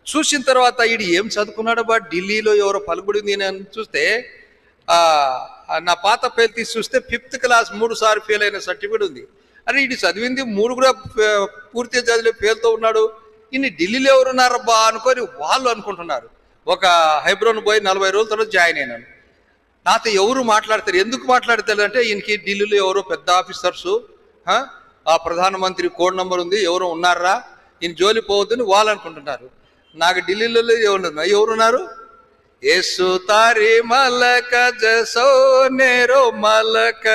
చూసిన తర్వాత వీడు ఏం చదువుకున్నాడు బా, ఢిల్లీలో ఎవరో పలుకుడింది అని చూస్తే నా పాత పేరు తీసి చూస్తే 5th క్లాస్ 3 సార్లు ఫెయిల్ అయిన సర్టిఫికేట్ ఉంది. అరే ఇది చదివింది 3 కూడా పూర్తిగా చదివే ఫెయిల్తో ఉన్నాడు, ఇన్ని ఢిల్లీలో ఎవరున్నారబ్బా అనుకొని వాళ్ళు అనుకుంటున్నారు. ఒక హైబ్రోన్ పోయి 40 రోజుల తర్వాత జాయిన్ అయినాను. నాతో ఎవరు మాట్లాడతారు, ఎందుకు మాట్లాడతారు అంటే ఈయనకి ఢిల్లీలో ఎవరో పెద్ద ఆఫీసర్సు, ఆ ప్రధానమంత్రి కోడ్ నెంబర్ ఉంది, ఎవరో ఉన్నారా, ఈయన జోలి పోవద్దని వాళ్ళు అనుకుంటున్నారు. నాకు ఢిల్లీలో ఎవరున్నారు, యేసు తారి మలక జసో నేరో మలక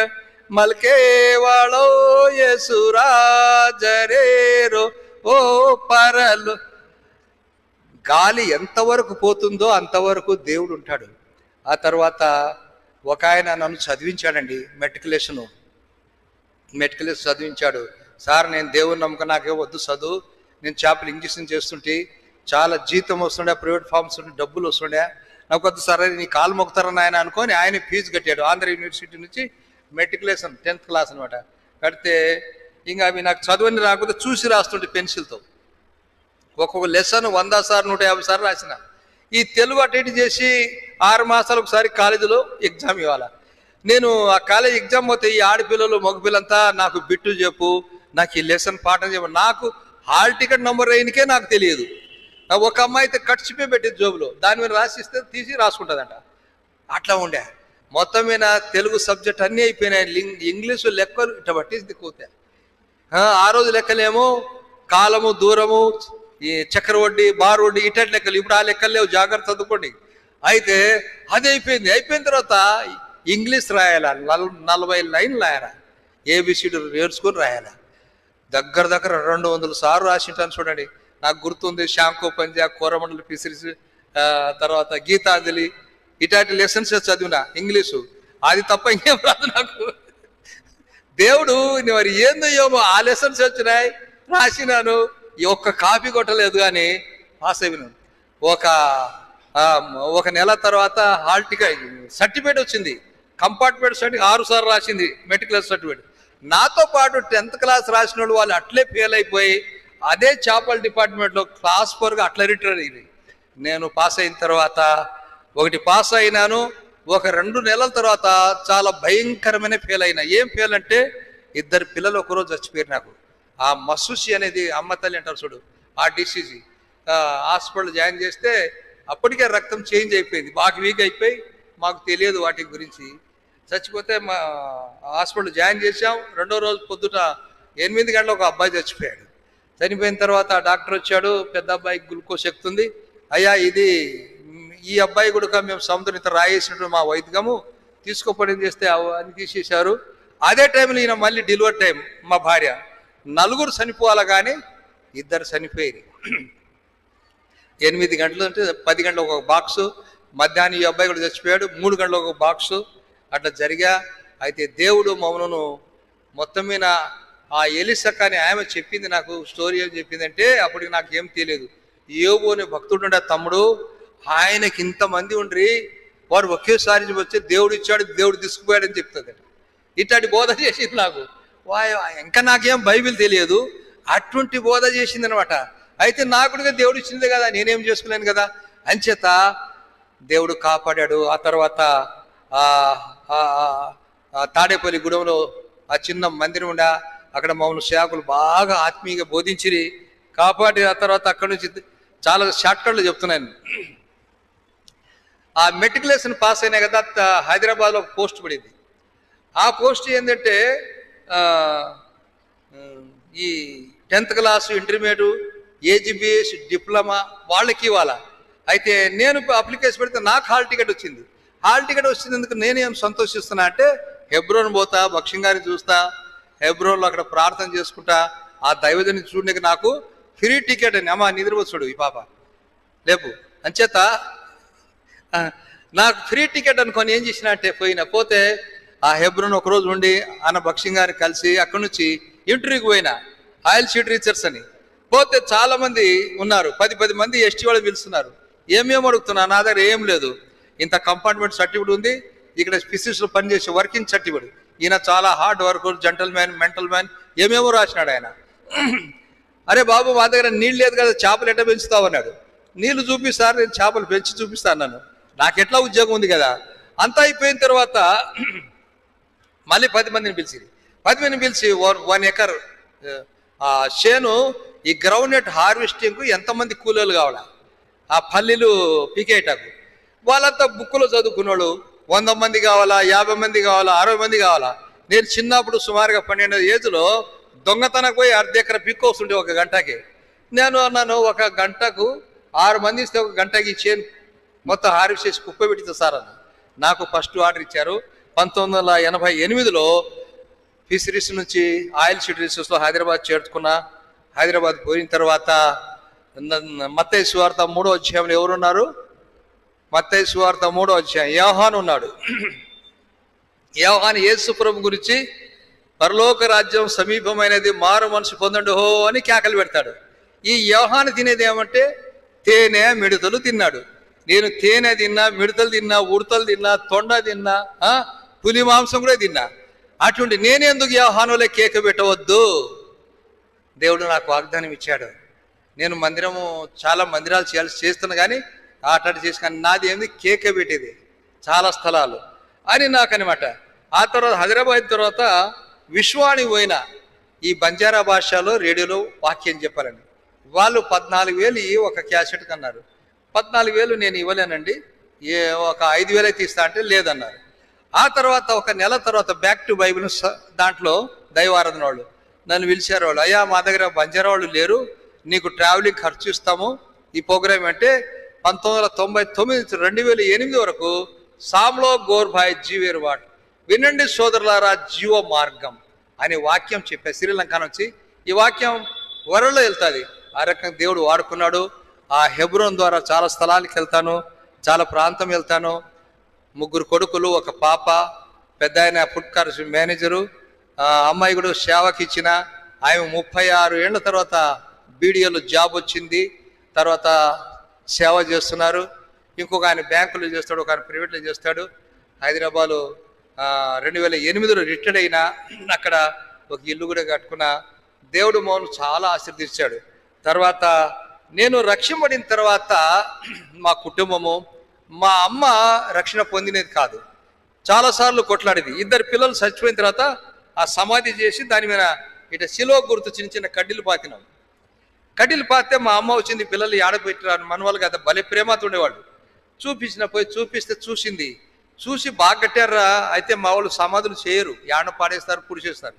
మల్కే వాళో యేసు రాజరేరో ఓ పరలు. గాలి ఎంతవరకు పోతుందో అంతవరకు దేవుడు ఉంటాడు. ఆ తర్వాత ఒక ఆయన నన్ను చదివించాడండి, మెట్రికులేషన్ చదివించాడు. సార్ నేను దేవుని నమ్మకం, నాకే వద్దు చదువు, నేను చేపలు ఇంజక్షన్ చేస్తుంటే చాలా జీతం వస్తుండే, ప్రైవేట్ ఫార్మ్స్ ఉంటే డబ్బులు వస్తుండే, నాకు వద్దు సరే నీ కాలు మొక్కుతారని ఆయన అనుకొని ఆయన ఫీజు కట్టాడు. ఆంధ్ర యూనివర్సిటీ నుంచి మెట్రికులేషన్ 10th క్లాస్ అనమాట. కడితే ఇంకా అవి నాకు చదువుని రాకపోతే చూసి రాస్తుంటే పెన్సిల్తో ఒక్కొక్క లెసన్ 100 సార్లు 150 సార్లు రాసిన. ఈ తెలుగు అటెండ్ చేసి 6 మాసాలకు ఒకసారి కాలేజీలో ఎగ్జామ్ ఇవ్వాలి. నేను ఆ కాలేజ్ ఎగ్జామ్ పోతే ఈ ఆడపిల్లలు మగపిల్లంతా నాకు బిట్టు చెప్పు, నాకు ఈ లెసన్ పాఠం చెప్పు, నాకు హాల్ టికెట్ నెంబర్ అయినకే నాకు తెలియదు. ఒక అమ్మాయి అయితే కట్చిపే పెట్టేది జోబులో, దాని మీద రాసిస్తే తీసి రాసుకుంటుందంట. అట్లా ఉండే మొత్తం మీద తెలుగు సబ్జెక్ట్ అన్నీ అయిపోయినాయి. ఇంగ్లీషు లెక్కలు ఇట్లా పట్టేసి దిక్కుతాయి. ఆ రోజు లెక్కలేమో కాలము దూరము ఈ చక్ర వడ్డీ, బార్ వడ్డీ, ఇటటి లెక్కలు. ఇప్పుడు ఆ లెక్కలు లేవు, జాగ్రత్త చదువుకోండి. అయితే అది అయిపోయిన తర్వాత ఇంగ్లీష్ రాయాలా, 40 లైన్లు రాయాలా, ఏబిసిడి నేర్చుకొని రాయాలా. దగ్గర 200 సార్లు రాసింటాను చూడండి. నాకు గుర్తుంది, శాంకో పంజా, కోరమండలి ఫిషరీస్, తర్వాత గీతాంజలి, ఇటాటి లెసన్స్ చదివిన ఇంగ్లీషు. అది తప్ప ఇంకేం రాదు నాకు. దేవుడు మరి ఏందయ్యోమో ఆ లెసన్స్ వచ్చినాయి, రాసినాను, ఒక్క కాపీ కొట్టలేదు కానీ పాస్ అయినాను. ఒక నెల తర్వాత హాల్ టికెట్ సర్టిఫికేట్ వచ్చింది. కంపార్ట్మెంట్ సర్టిఫికేట్ 6 సార్లు రాసింది, మెట్రికులర్ సర్టిఫికేట్. నాతో పాటు 10th క్లాస్ రాసిన వాళ్ళు అట్లే ఫెయిల్ అయిపోయి అదే చేపల డిపార్ట్మెంట్లో క్లాస్ 4గా అట్లా రిటైర్ అయ్యింది. నేను పాస్ అయిన తర్వాత ఒకటి పాస్ అయినాను. ఒక 2 నెలల తర్వాత చాలా భయంకరమైన ఫెయిల్ అయినా. ఏం ఫెయిల్ అంటే 2 పిల్లలు ఒకరోజు చచ్చిపోయారు నాకు. ఆ మసూసి అనేది అమ్మ తల్లి అంటారు చూడు, ఆ డిసీజ్. హాస్పిటల్ జాయిన్ చేస్తే అప్పటికే రక్తం చేంజ్ అయిపోయింది, బాగా వీక్ అయిపోయి మాకు తెలియదు వాటి గురించి. చచ్చిపోతే మా హాస్పిటల్ జాయిన్ చేసాం. 2వ రోజు పొద్దుట 8 గంటలకు ఒక అబ్బాయి చచ్చిపోయాడు. చనిపోయిన తర్వాత డాక్టర్ వచ్చాడు, పెద్ద అబ్బాయికి గ్లూకోజ్ ఎక్కుతుంది. అయ్యా ఇది ఈ అబ్బాయి కూడా మేము సముద్రం ఇంత రాయేసినట్టు మా వైద్యము తీసుకోపడింది చేస్తే అని తీసేశారు. అదే టైంలో ఈయన మళ్ళీ డెలివరీ టైం, మా భార్య. 4 చనిపోవాలి కానీ 2 చనిపోయేది. 8 గంటలు అంటే 10 గంటలకు ఒక బాక్సు, మధ్యాహ్నం ఈ అబ్బాయి కూడా చచ్చిపోయాడు, 3 గంటలకు ఒక బాక్సు, అట్లా జరిగా. అయితే దేవుడు మమ్మల్ని మొత్తం మీద ఆ ఎలిసక్క అని ఆమె చెప్పింది నాకు స్టోరీ. ఏం చెప్పిందంటే అప్పటికి నాకు ఏం తెలియదు. యోబు అనే భక్తుడు ఉండే తమ్ముడు, ఆయనకి ఇంతమంది ఉండ్రి, వాడు ఒకేసారి వచ్చి దేవుడు ఇచ్చాడు, దేవుడు తీసుకుపోయాడని చెప్తుంది. ఇట్లాంటి బోధ చేసింది నాకు. ఇంకా నాకేం బైబిల్ తెలియదు, అటువంటి బోధ చేసింది అనమాట. అయితే నాకు దేవుడు ఇచ్చిందే కదా, నేనేం చేసుకున్నాను కదా, అంచేత దేవుడు కాపాడాడు. ఆ తర్వాత తాడేపల్లి గూడెంలో ఆ చిన్న మందిరం ఉండా, అక్కడ మమ్మల్ని సేవకులు బాగా ఆత్మీయంగా బోధించిరి, కాపాడి. ఆ తర్వాత అక్కడి నుంచి చాలా షార్ట్కట్లు చెప్తున్నాను. ఆ మెట్రికులేషన్ పాస్ అయినా కదా, హైదరాబాద్లో ఒక పోస్ట్ పడింది. ఆ పోస్ట్ ఏంటంటే ఈ 10th class, intermediate, AGBS, diploma వాళ్ళకి ఇవ్వాలా. అయితే నేను అప్లికేషన్ పెడితే నాకు హాల్ టికెట్ వచ్చింది. హాల్ టికెట్ వచ్చినందుకు నేనేం సంతోషిస్తున్నా అంటే, హెబ్రోన్ పోతా, భక్ష్యం గారిని చూస్తా, హెబ్రోన్లో అక్కడ ప్రార్థన చేసుకుంటా, ఆ దైవజన్ని చూడడానికి నాకు ఫ్రీ టికెట్ అని. అమ్మ నిద్రపోతుడు ఈ పాప లేపు. అంచేత నాకు ఫ్రీ టికెట్ అనుకొని ఏం చేసిన అంటే పోతే ఆ హెబ్రోన్ ఒకరోజు ఉండి అన్న భక్ష్యం గారిని కలిసి అక్కడి నుంచి ఇంటర్వ్యూకి పోయినా, ఆయిల్ సీట్ రీసెర్చ్ అని. పోతే చాలా మంది ఉన్నారు, 10 మంది ఎస్టీ వాళ్ళు పిలుస్తున్నారు. ఏమేమి అడుగుతున్నా, నా దగ్గర ఏం లేదు, ఇంత కంపార్ట్మెంట్ సర్టిఫికేట్ ఉంది, ఇక్కడ ఫిషరీస్లో పనిచేసే వర్కింగ్ సర్టిఫికేట్. ఈయన చాలా hard worker, gentle man, mental man, ఏమేమో రాసినాడు ఆయన. అరే బాబు, మా దగ్గర నీళ్ళు లేదు కదా, చేపలు ఎట్లా పెంచుతావు అన్నాడు. నీళ్లు చూపిస్తారు, నేను చేపలు పెంచి చూపిస్తాను అన్నాను. నాకెట్లా ఉద్యోగం ఉంది కదా. అంతా అయిపోయిన తర్వాత మళ్ళీ 10 మందిని పిలిచింది. 10 మందిని పిలిచి 1 ఎకర్ చేను ఈ గ్రౌండ్ నెట్ హార్వెస్టింగ్కు ఎంతమంది కూలీలు కావాలా, ఆ పల్లీలు పీకేయటకు. వాళ్ళంతా బుక్కులో చదువుకున్నాడు. 100 మంది కావాలా, 50 మంది కావాలా, 60 మంది కావాలా. నేను చిన్నప్పుడు సుమారుగా 12 ఏజ్లో దొంగతనకు పోయి 1/2 ఎకర పిక్ వస్తుండే ఒక గంటకి. నేను అన్నాను, ఒక గంటకు 6 మంది ఇస్తే ఒక గంటకి చేను మొత్తం హార్వెస్ట్ చేసి కుప్ప పెట్టింది సార్ అన్న. నాకు ఫస్ట్ ఆర్డర్ ఇచ్చారు. 1988లో ఫిషరీస్ నుంచి ఆయిల్ సీడ్ రీసెర్చ్లో హైదరాబాద్ చేర్చుకున్నా. హైదరాబాద్ పోయిన తర్వాత మత్తయి సువార్త 3వ అధ్యాయంలో ఎవరున్నారు? మత్తయి సువార్త 3వ అధ్యాయం యోహాను ఉన్నాడు. యోహాను యేసు ప్రభు గురించి పరలోక రాజ్యం సమీపమైనది, మారు మనసు పొందండు హో అని కేకలు పెడతాడు. ఈ యోహాను తినేది ఏమంటే తేనె, మిడతలు తిన్నాడు. నేను తేనె తిన్నా, మిడతలు తిన్నా, ఉడతలు తిన్నా, తొండ తిన్నా, పులి మాంసం కూడా తిన్నా. అటువంటి నేనెందుకు యోహానులే కేక పెట్టవద్దు? దేవుడు నాకు వాగ్దానం ఇచ్చాడు. నేను చాలా మందిరాలు చేస్తున్నా కానీ అట్లాంటి చేసి, కానీ నాది ఏంది కేక పెట్టేది చాలా స్థలాలు అని నాకు అనమాట. ఆ తర్వాత హైదరాబాద్ తర్వాత విశ్వానికి పోయిన ఈ బంజారా భాషలో రేడియోలో వాక్యం చెప్పాలండి. వాళ్ళు 14,000 ఒక క్యాసెట్ కన్నారు. 14,000 నేను ఇవ్వలేనండి, ఒక 5,000 తీస్తా అంటే లేదన్నారు. ఆ తర్వాత ఒక నెల తర్వాత బ్యాక్ టు బైబిల్ దాంట్లో దైవారాధన వాళ్ళు నన్ను పిలిచారు. వాళ్ళు, అయ్యా మా దగ్గర బంజారా వాళ్ళు లేరు, నీకు ట్రావెలింగ్ ఖర్చు ఇస్తాము. ఈ ప్రోగ్రామ్ అంటే 1999 2008 వరకు సామ్లో గోర్భాయ్ జీవేర్వాడ్. వినండి సోదరులారా, జీవ మార్గం అనే వాక్యం చెప్పారు శ్రీలంక నుంచి. ఈ వాక్యం వరల్డ్లో వెళ్తుంది. ఆ రకంగా దేవుడు వాడుకున్నాడు. ఆ హెబ్రోన్ ద్వారా చాలా స్థలాలకు వెళ్తాను, చాలా ప్రాంతం వెళ్తాను. 3 కొడుకులు, 1 పాప. పెద్ద ఆయన ఫుడ్ కార్స్ మేనేజరు, అమ్మాయి కూడా సేవకి ఇచ్చిన. ఆమె 36 ఏళ్ల తర్వాత బీడీఏలో జాబ్ వచ్చింది, తర్వాత సేవ చేస్తున్నారు. ఇంకొక ఆయన బ్యాంకులో చేస్తాడు, ఒక ఆయన ప్రైవేట్లో చేస్తాడు. హైదరాబాదు 2008లో రిటైర్డ్ అయినా అక్కడ ఒక ఇల్లు కూడా కట్టుకున్న. దేవుడు మౌను చాలా ఆశీర్వదించాడు. తర్వాత నేను రక్షింపడిన తర్వాత మా కుటుంబము, మా అమ్మ రక్షణ పొందినది కాదు, చాలాసార్లు కొట్లాడేది. 2 పిల్లలు చచ్చిపోయిన తర్వాత ఆ సమాధి చేసి దాని మీద ఇట శిలువ గుర్తు చిన్న చిన్న కడ్డీలు పాతినాం. కడ్డీలు పాతే మా అమ్మ వచ్చింది, పిల్లలు ఆడపెట్టిరాను మన వాళ్ళు కదా, భలే ప్రేమతో ఉండేవాళ్ళు. చూపిస్తే చూసింది, చూసి బాగా కట్టారా, అయితే మా వాళ్ళు సమాధులు చేయరు, యాడ పాడేస్తారు, పుడిచేస్తారు.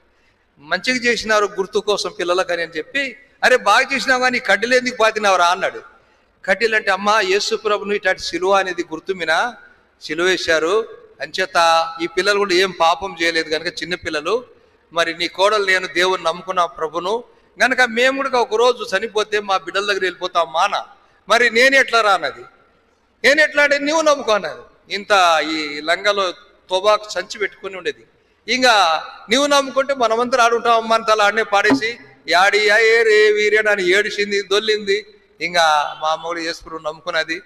మంచిగా చేసినారు గుర్తు కోసం పిల్లలకని అని చెప్పి, అరే బాగా చేసినావు కానీ కడ్డీలు ఎందుకు పాతినావురా అన్నాడు. కడ్డీలు అంటే, అమ్మ యేసు ప్రభును ఇట్లాంటి సిలువ అనేది గుర్తు మీద సిలువ వేశారు, అంచేత ఈ పిల్లలు కూడా ఏం పాపం చేయలేదు కనుక చిన్నపిల్లలు, మరి నీ కోడలు నేను దేవుని నమ్ముకున్న ప్రభును కనుక మేము కూడా ఒకరోజు చనిపోతే మా బిడ్డల దగ్గర వెళ్ళిపోతాం మాన, మరి నేను ఎట్లా రానది, నేను ఎట్లా అంటే నువ్వు నమ్ముకున్నది. ఇంత ఈ లంగలో తోబాకు సంచి పెట్టుకుని ఉండేది. ఇంకా నువ్వు నమ్ముకుంటే మనమంతా ఆడుంటాం, అమ్మని తల ఆడనే పాడేసి యాడి ఏ రే వీర్యా అని ఏడిసింది, దొల్లింది. ఇంకా మా అమ్మ కూడా యేసుప్రభువుని నమ్ముకున్నది.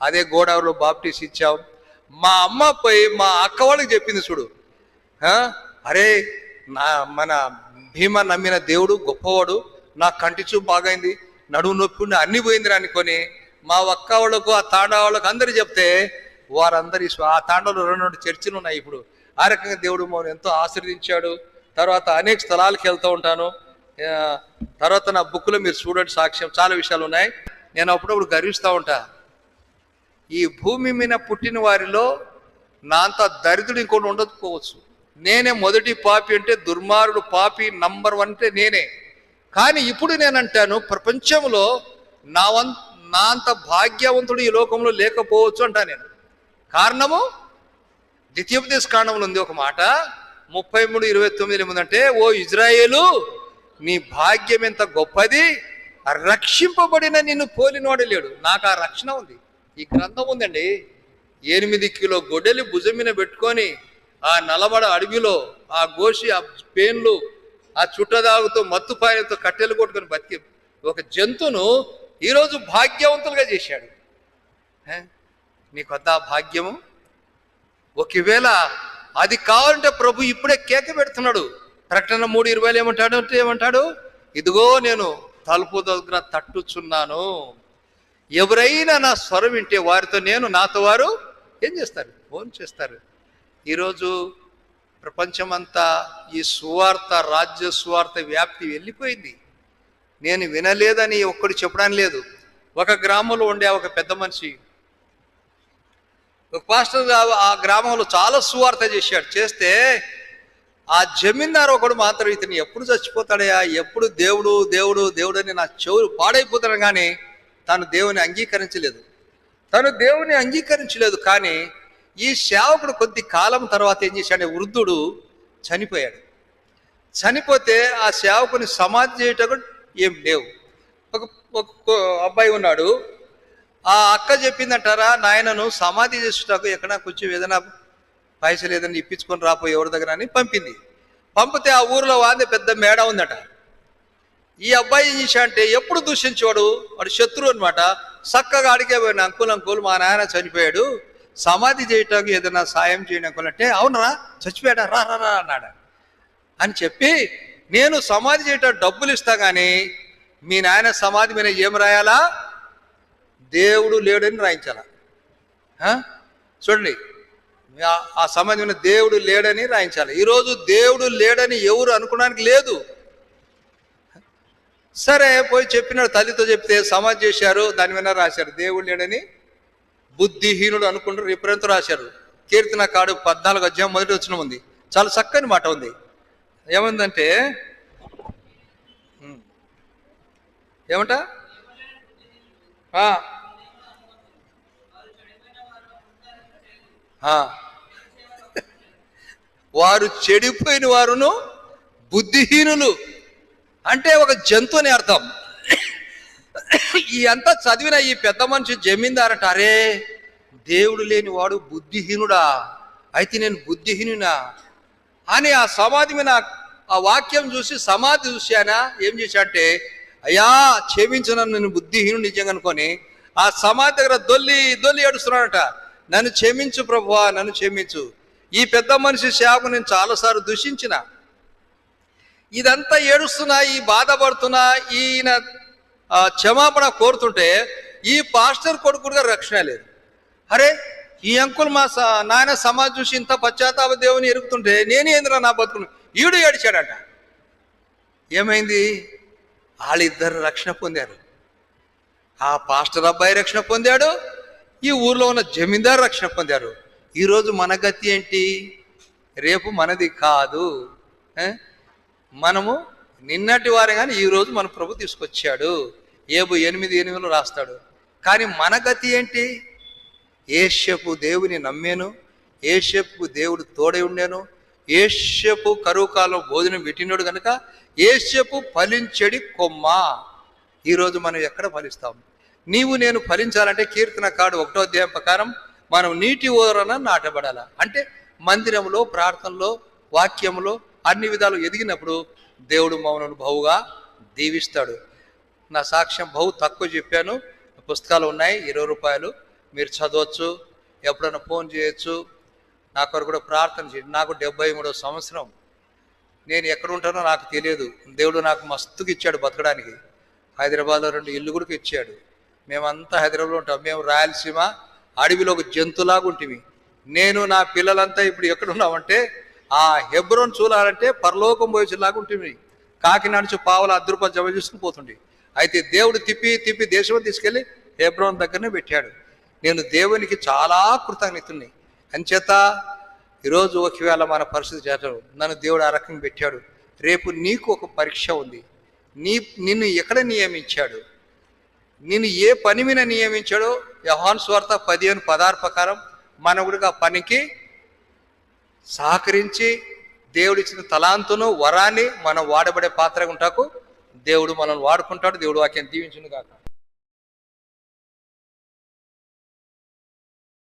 అదే గోదావరిలో బాప్టిస్ట్ ఇచ్చాం. మా అమ్మ పోయి మా అక్క వాళ్ళకి చెప్పింది, చూడు అరే మన భీమా నమ్మిన దేవుడు గొప్పవాడు, నా కంటి చూపు బాగైంది, నడువు నొప్పి అన్ని పోయింది అనుకొని మా అక్క వాళ్ళకు ఆ తాండా వాళ్ళకు అందరు చెప్తే వారందరి ఆ తాండాలో 2 చర్చిలు ఉన్నాయి ఇప్పుడు. ఆ రకంగా దేవుడు మమ్మల్ని ఎంతో ఆశీర్వదించాడు. తర్వాత అనేక స్థలాలకు వెళ్తూ ఉంటాను. తర్వాత నా బుక్లో మీరు చూడండి సాక్ష్యం, చాలా విషయాలు ఉన్నాయి. నేను అప్పుడప్పుడు గర్విస్తూ ఉంటా, ఈ భూమి మీద పుట్టిన వారిలో నా అంత దరిద్రుడు ఇంకోటి ఉండకపోవచ్చు. నేనే మొదటి పాపి అంటే, దుర్మార్గుడు పాపి నంబర్ 1 అంటే నేనే. కానీ ఇప్పుడు నేనంటాను, ప్రపంచంలో నా అంత భాగ్యవంతుడు ఈ లోకంలో లేకపోవచ్చు అంటా నేను. కారణము ద్వితీయోపదేశ కాండంలో ఉంది ఒక మాట, 33:29 ఏముందంటే, ఓ ఇజ్రాయేలు నీ భాగ్యం ఎంత గొప్పది, రక్షింపబడిన నిన్ను పోలినవాడు లేడు. నాకు ఆ రక్షణ ఉంది, ఈ గ్రంథం ఉందండి. 8 కిలో గొడ్డలి భుజం మీద పెట్టుకొని ఆ నలబడ అడవిలో ఆ గోషి, ఆ పేన్లు, ఆ చుట్టదాగుతో మత్తుపాయలతో కట్టెలు కొట్టుకొని బతికి ఒక జంతువును ఈరోజు భాగ్యవంతులుగా చేశాడు. నీకు వద్ద భాగ్యము? ఒకవేళ అది కావాలంటే ప్రభు ఇప్పుడే కేక పెడుతున్నాడు. ప్రకటన 3:20 ఏమంటాడు, ఇదిగో నేను తలుపు దగ్గర తట్టుచున్నాను, ఎవరైనా నా స్వరం వింటే వారితో నేను, నాతో వారు ఏం చేస్తారు, ఫోన్ చేస్తారు. ఈరోజు ప్రపంచమంతా ఈ సువార్త, రాజ్య సువార్త వ్యాప్తి వెళ్ళిపోయింది. నేను వినలేదని ఒక్కడు చెప్పడానికి లేదు. ఒక గ్రామంలో ఉండే ఒక పెద్ద మనిషి, ఒక పాస్టర్ ఆ గ్రామంలో చాలా సువార్త చేశాడు. చేస్తే ఆ జమీందారు ఒకడు మాత్రం ఇతను ఎప్పుడు చచ్చిపోతాడయా, ఎప్పుడు దేవుడు దేవుడు దేవుడు అని నా చెవులు పాడైపోతాడు. కానీ తను దేవుని అంగీకరించలేదు. కానీ ఈ సేవకుడు కొద్ది కాలం తర్వాత ఏం చేశాడు, వృద్ధుడు చనిపోయాడు. చనిపోతే ఆ సేవకుని సమాధి చేయటం ఏం లేవు. ఒక అబ్బాయి ఉన్నాడు. ఆ అక్క చెప్పిందంటారా, నాయనను సమాధి చేసేటకు ఎక్కడ కొంచెం ఏదైనా పైసలు ఏదైనా ఇప్పించుకొని రాపో ఎవరి దగ్గర అని పంపింది. పంపితే ఆ ఊరిలో వాందే పెద్ద మేడ ఉందట. ఈ అబ్బాయి ఏం చేశా అంటే, ఎప్పుడు దూషించేవాడు, వాడు శత్రువు అనమాట. చక్కగా అడిగే పోయిన అంకుల్ మా నాయన చనిపోయాడు, సమాధి చేయటానికి ఏదైనా సాయం చేయండి అంకుల్ అంటే, అవునరా చచ్చిపోయాడా, రా రా రా అన్నాడు. అని చెప్పి, నేను సమాధి చేయటం డబ్బులు ఇస్తా కానీ మీ నాయన సమాధి మీద ఏం రాయాలా, దేవుడు లేడని రాయించాల. చూడండి, ఆ సమాధి మీద దేవుడు లేడని రాయించాలి. ఈరోజు దేవుడు లేడని ఎవరు అనుకోవడానికి లేదు. సరే పోయి చెప్పినాడు, తల్లితో చెప్తే సమాధి చేశారు, దాని మీద రాశారు దేవుడు లేడని. బుద్ధిహీనుడు అనుకుంటారు, విపరీతం రాశారు. కీర్తనకాడు 14 అధ్యాయం 1వ వచనం ఉంది, చాలా చక్కని మాట ఉంది. ఏముందంటే, ఏమంట? ఆ, ఆ. వారు చెడిపోయిన వారును బుద్ధిహీనులు అంటే ఒక జంతువు అని అర్థం. ఈ అంతా చదివిన ఈ పెద్ద మనిషి జమీందారట, అరే దేవుడు లేని వాడు బుద్ధిహీనుడా, అయితే నేను బుద్ధిహీనునా అని ఆ సమాధి మీద ఆ వాక్యం చూసి సమాధి చూశానా ఏం చేశాడంటే, అయ్యా క్షమించను నేను బుద్ధిహీనుడు నిజంగా అనుకొని ఆ సమాధి దగ్గర దొల్లి దొల్లి ఏడుస్తున్నాడట, నన్ను క్షమించు ప్రభువా, నన్ను క్షమించు. ఈ పెద్ద మనిషి సేవకు నేను చాలాసార్లు దూషించిన, ఇదంతా ఏడుస్తున్నా, ఈ బాధపడుతున్నా, ఈయన క్షమాపణ కోరుతుంటే ఈ పాస్టర్ కొడుకుగా రక్షణ లేదు. అరే ఈ అంకుల్ మా నాయన సమాజం చూసి ఇంత పశ్చాత్తాప దేవుని ఎరుగుతుంటే నేనేంద్రా నా బతుకును, ఈడు ఏడిచాడట. ఏమైంది? వాళ్ళిద్దరు రక్షణ పొందారు. ఆ పాస్టర్ అబ్బాయి రక్షణ పొందాడు, ఈ ఊర్లో ఉన్న జమీందారు రక్షణ పొందారు. ఈరోజు మన గతి ఏంటి? రేపు మనది కాదు. మనము నిన్నటి వారే కానీ ఈరోజు మన ప్రభు తీసుకొచ్చాడు. ఏబు 8:8 రాస్తాడు. కానీ మన గతి ఏంటి? ఏషపు దేవుని నమ్మాను, ఏషపు దేవుడు తోడై ఉండాను, ఏషపు కరువు కాలం భోజనం పెట్టినాడు కనుక ఏషపు ఫలించడి కొమ్మ. ఈరోజు మనం ఎక్కడ ఫలిస్తాం? నీవు నేను ఫలించాలంటే కీర్తనకారుడు 1వ అధ్యాయం ప్రకారం మనం నీటి ఓరన నాటబడాల. అంటే మందిరంలో, ప్రార్థనలో, వాక్యంలో అన్ని విధాలు ఎదిగినప్పుడు దేవుడు మౌనను బహుగా దీవిస్తాడు. నా సాక్ష్యం బహు తక్కువ చెప్పాను. పుస్తకాలు ఉన్నాయి, 20 రూపాయలు, మీరు చదవచ్చు, ఎప్పుడైనా ఫోన్ చేయొచ్చు. నా కొరకు కూడా ప్రార్థన చేయండి. నాకు 73వ సంవత్సరం. నేను ఎక్కడ ఉంటానో నాకు తెలియదు. దేవుడు నాకు మస్తుగా ఇచ్చాడు బతకడానికి. హైదరాబాద్లో 2 ఇల్లు కూడా ఇచ్చాడు. మేమంతా హైదరాబాద్లో ఉంటాం. మేము రాయలసీమ అడవిలో ఒక జంతువులాగా ఉంటుంది. నేను నా పిల్లలంతా ఇప్పుడు ఎక్కడున్నామంటే ఆ హెబ్రోన్ చూడాలంటే పరలోకం పోయేలాగా ఉంటుంది. కాకినాడ నుంచి పావుల 10 రూపాయలు జమ చేసుకుని పోతుండే. అయితే దేవుడు తిప్పి తిప్పి దేశం తీసుకెళ్ళి హెబ్రోన్ దగ్గరనే పెట్టాడు. నేను దేవునికి చాలా కృతజ్ఞతని. అంచేత ఈరోజు ఒకవేళ మన పరిస్థితి చేస్తాడు, నన్ను దేవుడు ఆ రకంగా పెట్టాడు. రేపు నీకు ఒక పరీక్ష ఉంది. నిన్ను ఎక్కడ నియమించాడు, నిన్ను ఏ పని మీద నియమించాడో యోహాను సువార్త 15:16 ప్రకారం మనం కూడా ఆ పనికి సహకరించి దేవుడిచ్చిన తలాంతును వరాన్ని మనం వాడబడే పాత్రగా ఉంటాకు దేవుడు మనల్ని వాడుకుంటాడు. దేవుడు వాక్యాన్ని దీవించును గాక.